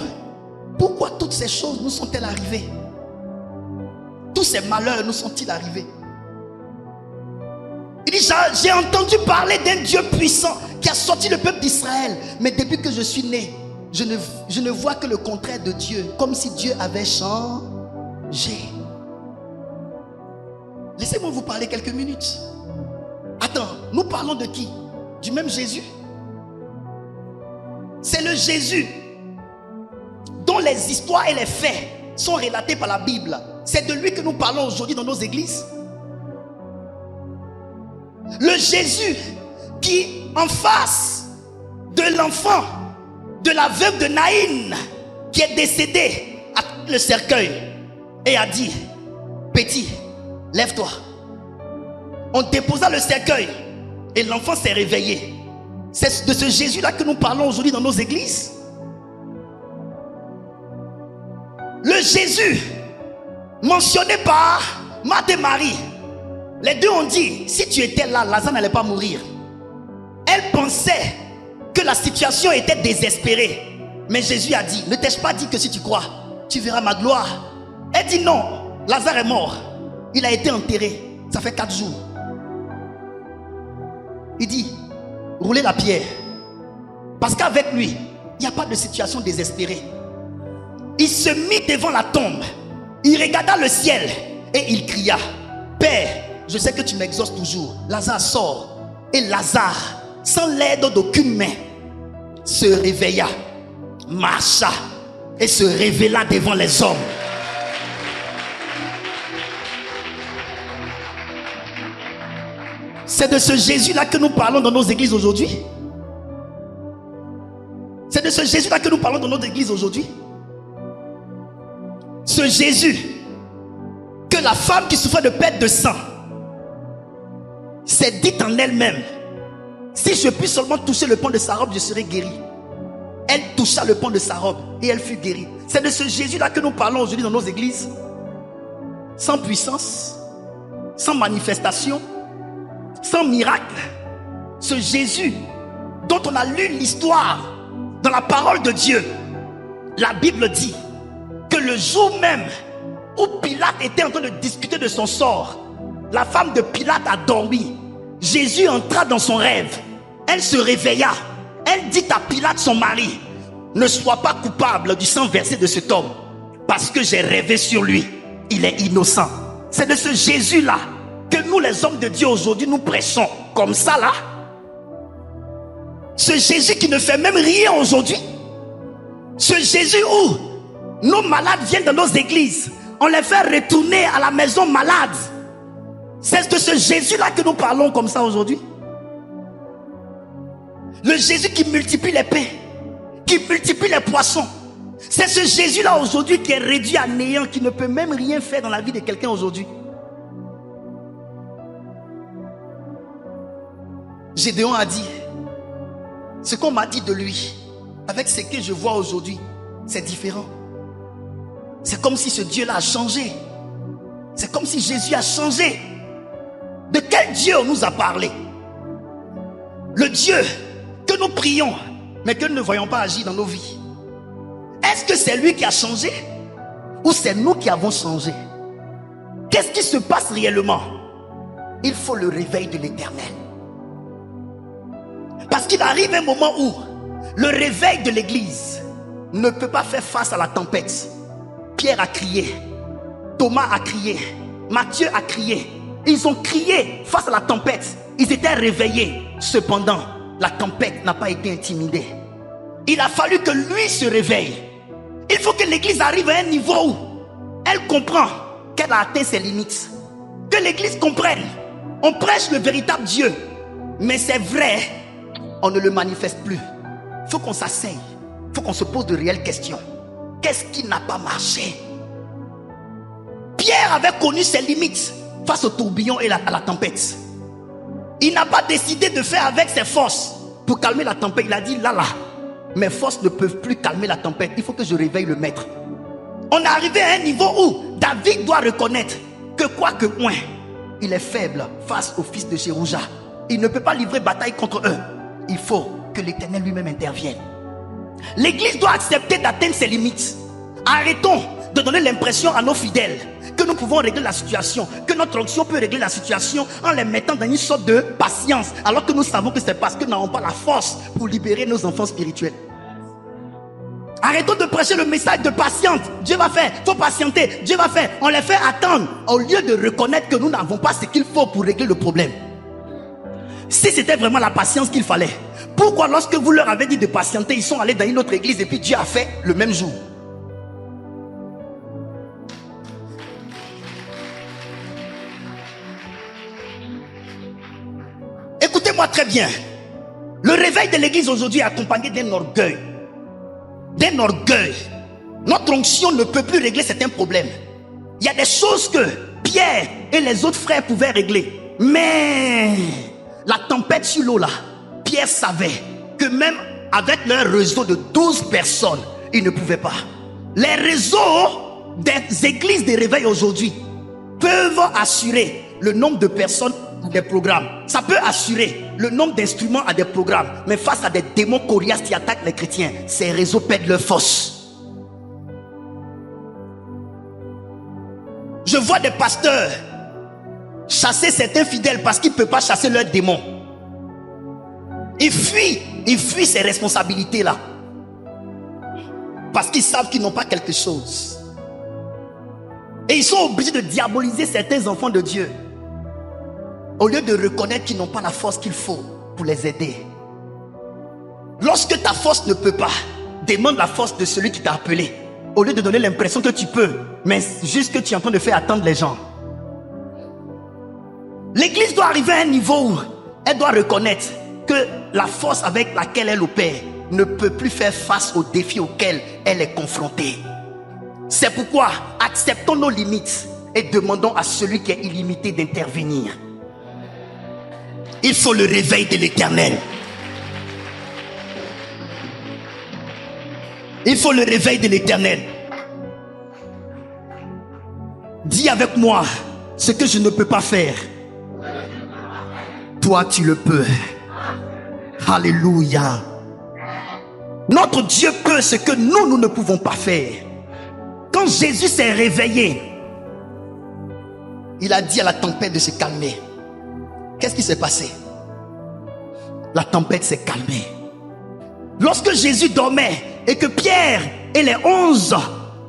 pourquoi toutes ces choses nous sont-elles arrivées? Tous ces malheurs nous sont-ils arrivés? Il dit, j'ai entendu parler d'un Dieu puissant qui a sorti le peuple d'Israël. Mais depuis que je suis né, je ne vois que le contraire de Dieu. Comme si Dieu avait changé. Laissez-moi vous parler quelques minutes. Attends, nous parlons de qui? Du même Jésus. C'est le Jésus dont les histoires et les faits sont relatés par la Bible. C'est de lui que nous parlons aujourd'hui dans nos églises. Le Jésus qui, en face de l'enfant de la veuve de Naïn qui est décédée à le cercueil et a dit, petit, lève-toi. On déposa le cercueil et l'enfant s'est réveillé. C'est de ce Jésus-là que nous parlons aujourd'hui dans nos églises. Le Jésus mentionné par Marthe et Marie, les deux ont dit, si tu étais là, Lazare n'allait pas mourir. Elle pensait que la situation était désespérée. Mais Jésus a dit, ne t'ai-je pas dit que si tu crois, tu verras ma gloire? Elle dit non, Lazare est mort. Il a été enterré, ça fait 4 jours. Il dit, roulez la pierre. Parce qu'avec lui, il n'y a pas de situation désespérée. Il se mit devant la tombe. Il regarda le ciel et il cria, Père, je sais que tu m'exauces toujours. Lazare sort. Et Lazare, sans l'aide d'aucune main, se réveilla, marcha et se révéla devant les hommes. C'est de ce Jésus-là que nous parlons dans nos églises aujourd'hui. C'est de ce Jésus-là que nous parlons dans nos églises aujourd'hui. Ce Jésus que la femme qui souffrait de perte de sang s'est dit en elle-même, si je puis seulement toucher le pan de sa robe, je serai guéri. Elle toucha le pan de sa robe et elle fut guérie. C'est de ce Jésus-là que nous parlons aujourd'hui dans nos églises. Sans puissance, sans manifestation, sans miracle. Ce Jésus dont on a lu l'histoire dans la parole de Dieu. La Bible dit que le jour même où Pilate était en train de discuter de son sort, la femme de Pilate a dormi. Jésus entra dans son rêve. Elle se réveilla. Elle dit à Pilate, son mari, ne sois pas coupable du sang versé de cet homme, parce que j'ai rêvé sur lui. Il est innocent. C'est de ce Jésus-là que nous, les hommes de Dieu, aujourd'hui, nous prêchons. Comme ça, là. Ce Jésus qui ne fait même rien aujourd'hui. Ce Jésus où nos malades viennent dans nos églises. On les fait retourner à la maison malade. C'est de ce Jésus-là que nous parlons comme ça aujourd'hui. Le Jésus qui multiplie les pains, qui multiplie les poissons. C'est ce Jésus-là aujourd'hui qui est réduit à néant, qui ne peut même rien faire dans la vie de quelqu'un aujourd'hui. Gédéon a dit, ce qu'on m'a dit de lui, avec ce que je vois aujourd'hui, c'est différent. C'est comme si ce Dieu-là a changé. C'est comme si Jésus a changé. De quel Dieu on nous a parlé? Le Dieu que nous prions, mais que nous ne voyons pas agir dans nos vies. Est-ce que c'est lui qui a changé ou c'est nous qui avons changé? Qu'est-ce qui se passe réellement? Il faut le réveil de l'Éternel. Parce qu'il arrive un moment où le réveil de l'église ne peut pas faire face à la tempête. Pierre a crié, Thomas a crié, Matthieu a crié. Ils ont crié face à la tempête. Ils étaient réveillés. Cependant, la tempête n'a pas été intimidée. Il a fallu que lui se réveille. Il faut que l'église arrive à un niveau où elle comprend qu'elle a atteint ses limites. Que l'église comprenne. On prêche le véritable Dieu, mais c'est vrai, on ne le manifeste plus. Il faut qu'on s'asseye. Il faut qu'on se pose de réelles questions. Qu'est-ce qui n'a pas marché? Pierre avait connu ses limites face au tourbillon et à la tempête. Il n'a pas décidé de faire avec ses forces pour calmer la tempête. Il a dit là, mes forces ne peuvent plus calmer la tempête. Il faut que je réveille le maître. On est arrivé à un niveau où David doit reconnaître que quoi que moins, il est faible face au fils de Sérouja. Il ne peut pas livrer bataille contre eux. Il faut que l'Éternel lui-même intervienne. L'église doit accepter d'atteindre ses limites. Arrêtons de donner l'impression à nos fidèles que nous pouvons régler la situation, que notre onction peut régler la situation en les mettant dans une sorte de patience, alors que nous savons que c'est parce que nous n'avons pas la force pour libérer nos enfants spirituels. Arrêtons de prêcher le message de patience. Dieu va faire, il faut patienter, Dieu va faire. On les fait attendre au lieu de reconnaître que nous n'avons pas ce qu'il faut pour régler le problème. Si c'était vraiment la patience qu'il fallait, pourquoi lorsque vous leur avez dit de patienter, ils sont allés dans une autre église et puis Dieu a fait le même jour? Écoutez-moi très bien. Le réveil de l'église aujourd'hui est accompagné d'un orgueil. D'un orgueil. Notre onction ne peut plus régler certains problèmes. Il y a des choses que Pierre et les autres frères pouvaient régler. Mais la tempête sur l'eau là, Pierre savait que même avec leur réseau de 12 personnes, ils ne pouvaient pas. Les réseaux des églises de réveil aujourd'hui peuvent assurer le nombre de personnes à des programmes. Ça peut assurer le nombre d'instruments à des programmes. Mais face à des démons coriaces qui attaquent les chrétiens, ces réseaux perdent leur force. Je vois des pasteurs chasser certains fidèles parce qu'ils ne peuvent pas chasser leurs démons. Ils fuient ces responsabilités-là. Parce qu'ils savent qu'ils n'ont pas quelque chose. Et ils sont obligés de diaboliser certains enfants de Dieu. Au lieu de reconnaître qu'ils n'ont pas la force qu'il faut pour les aider. Lorsque ta force ne peut pas, demande la force de celui qui t'a appelé. Au lieu de donner l'impression que tu peux, mais juste que tu es en train de faire attendre les gens. L'église doit arriver à un niveau où elle doit reconnaître que la force avec laquelle elle opère ne peut plus faire face aux défis auxquels elle est confrontée. C'est pourquoi acceptons nos limites et demandons à celui qui est illimité d'intervenir. Il faut le réveil de l'Éternel. Il faut le réveil de l'Éternel. Dis avec moi ce que je ne peux pas faire. Toi, tu le peux. Alléluia. Notre Dieu peut ce que nous ne pouvons pas faire. Quand Jésus s'est réveillé, il a dit à la tempête de se calmer. Qu'est-ce qui s'est passé? La tempête s'est calmée. Lorsque Jésus dormait et que Pierre et les 11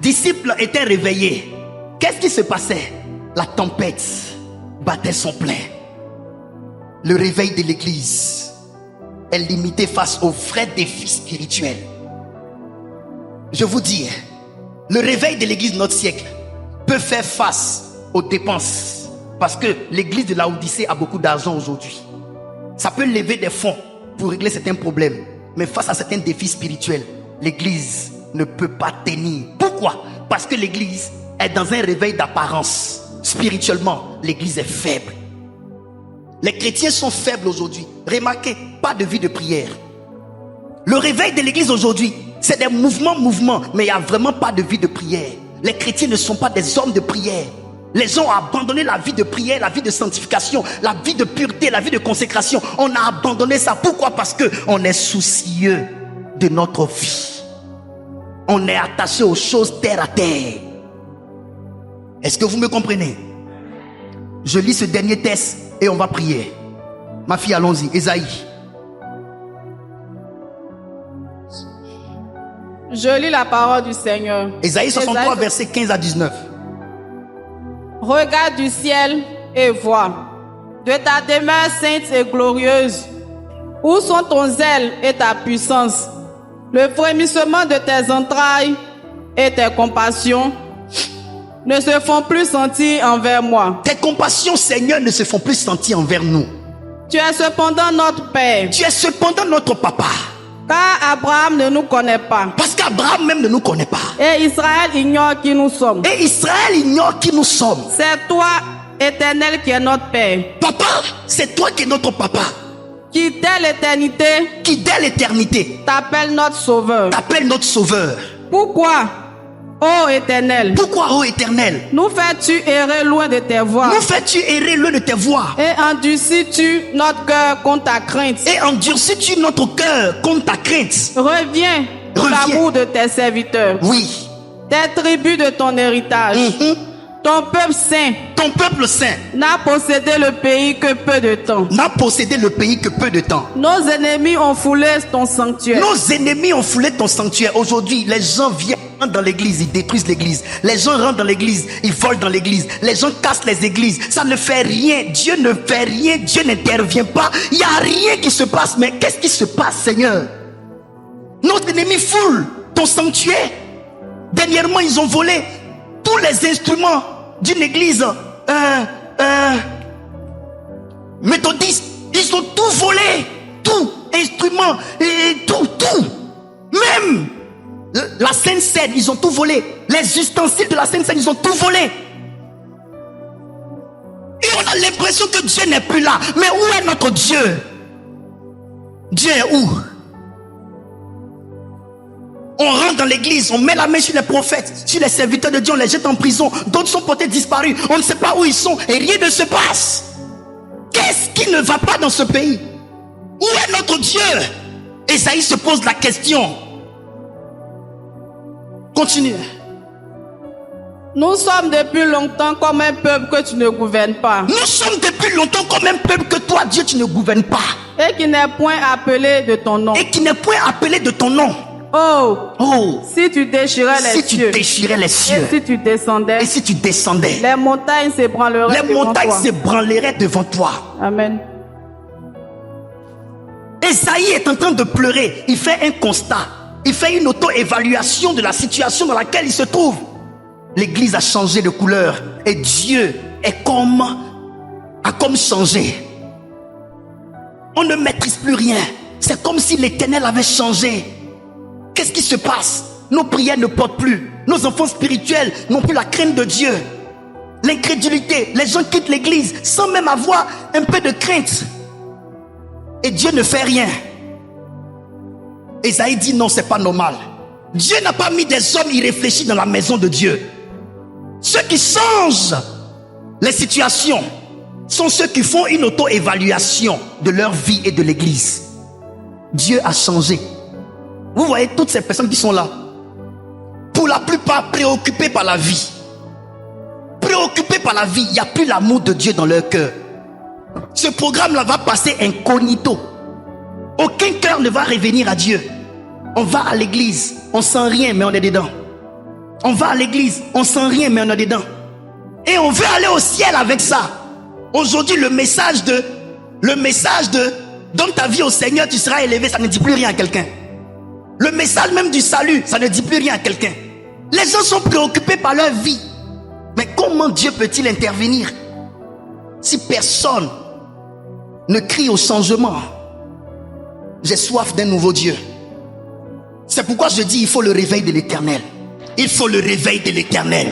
disciples étaient réveillés, qu'est-ce qui se passait? La tempête battait son plein. Le réveil de l'église est limité face aux vrais défis spirituels. Je vous dis, le réveil de l'église de notre siècle peut faire face aux dépenses. Parce que l'église de Laodicée a beaucoup d'argent aujourd'hui. Ça peut lever des fonds pour régler certains problèmes. Mais face à certains défis spirituels, l'église ne peut pas tenir. Pourquoi? Parce que l'église est dans un réveil d'apparence. Spirituellement, l'église est faible. Les chrétiens sont faibles aujourd'hui. Remarquez, pas de vie de prière. Le réveil de l'église aujourd'hui, c'est des mouvements, mais il n'y a vraiment pas de vie de prière. Les chrétiens ne sont pas des hommes de prière. Les gens ont abandonné la vie de prière, la vie de sanctification, la vie de pureté, la vie de consécration. On a abandonné ça. Pourquoi? Parce qu'on est soucieux de notre vie. On est attaché aux choses terre à terre. Est-ce que vous me comprenez? Je lis ce dernier texte et on va prier. Ma fille, allons-y. Ésaïe. Je lis la parole du Seigneur. Ésaïe 63, versets 15 à 19. Regarde du ciel et vois, de ta demeure sainte et glorieuse, où sont ton zèle et ta puissance, le frémissement de tes entrailles et tes compassions ne se font plus sentir envers moi. Tes compassions, Seigneur, ne se font plus sentir envers nous. Tu es cependant notre Père. Tu es cependant notre papa. Car Abraham ne nous connaît pas. Parce qu'Abraham même ne nous connaît pas. Et Israël ignore qui nous sommes. Et Israël ignore qui nous sommes. C'est toi, Éternel, qui est notre Père. Papa, c'est toi qui es notre papa. Qui dès l'éternité, Qui dès l'éternité t'appelle notre Sauveur. t'appelle notre sauveur. Pourquoi, ô Éternel, Pourquoi, ô Éternel, nous fais-tu errer loin de tes voies? nous fais-tu errer loin de tes voies? Et endurcis-tu notre cœur contre ta crainte? Et endurcis-tu notre cœur contre ta crainte? Reviens pour Reviens. l'amour de tes serviteurs, Oui. tes tribus de ton héritage. Mhm. Ton peuple saint Ton peuple saint n'a possédé le pays que peu de temps. n'a possédé le pays que peu de temps. Nos ennemis ont foulé ton sanctuaire. Nos ennemis ont foulé ton sanctuaire. Aujourd'hui, les gens viennent dans l'église, ils détruisent l'église. Les gens rentrent dans l'église, ils volent dans l'église. Les gens cassent les églises. Ça ne fait rien. Dieu ne fait rien. Dieu n'intervient pas. Il n'y a rien qui se passe. Mais qu'est-ce qui se passe, Seigneur? Notre ennemi foule ton sanctuaire. Dernièrement, ils ont volé tous les instruments d'une église méthodiste. Ils ont tout volé. Tout. Instruments. Et tout. Même la Sainte Seine, ils ont tout volé. Les ustensiles de la Sainte Seine, ils ont tout volé. Et on a l'impression que Dieu n'est plus là. Mais où est notre Dieu? Dieu est où? On rentre dans l'église, on met la main sur les prophètes, sur les serviteurs de Dieu, on les jette en prison. D'autres sont portés disparus. On ne sait pas où ils sont et rien ne se passe. Qu'est-ce qui ne va pas dans ce pays? Où est notre Dieu? Ésaïe se pose la question. Continue. Nous sommes depuis longtemps comme un peuple que tu ne gouvernes pas. Nous sommes depuis longtemps comme un peuple que toi, Dieu, tu ne gouvernes pas. Et qui n'est point appelé de ton nom. Et qui n'est point appelé de ton nom. Oh, Oh, si tu déchirais les si tu cieux. déchirais les Et cieux. si tu descendais. Et si tu descendais. Les montagnes s'ébranleraient Les devant montagnes toi. s'ébranleraient devant toi. Amen. Esaïe est en train de pleurer. Il fait un constat. Il fait une auto-évaluation de la situation dans laquelle il se trouve. L'église a changé de couleur. Et Dieu a comme changé. On ne maîtrise plus rien. C'est comme si l'Éternel avait changé. Qu'est-ce qui se passe? Nos prières ne portent plus. Nos enfants spirituels n'ont plus la crainte de Dieu. L'incrédulité. Les gens quittent l'église sans même avoir un peu de crainte. Et Dieu ne fait rien. Esaïe dit non, c'est pas normal. Dieu n'a pas mis des hommes irréfléchis dans la maison de Dieu. Ceux qui changent les situations sont ceux qui font une auto-évaluation de leur vie et de l'église. Dieu a changé. Vous voyez toutes ces personnes qui sont là, pour la plupart préoccupées par la vie. Préoccupées par la vie, il n'y a plus l'amour de Dieu dans leur cœur. Ce programme-là va passer incognito. Aucun cœur ne va revenir à Dieu. On va à l'église, on sent rien, mais on est dedans. On va à l'église, on sent rien, mais on est dedans. Et on veut aller au ciel avec ça. Aujourd'hui, le message de donne ta vie au Seigneur, tu seras élevé, ça ne dit plus rien à quelqu'un. Le message même du salut, ça ne dit plus rien à quelqu'un. Les gens sont préoccupés par leur vie. Mais comment Dieu peut-il intervenir si personne ne crie au changement? J'ai soif d'un nouveau Dieu. C'est pourquoi je dis il faut le réveil de l'Éternel. Il faut le réveil de l'Éternel.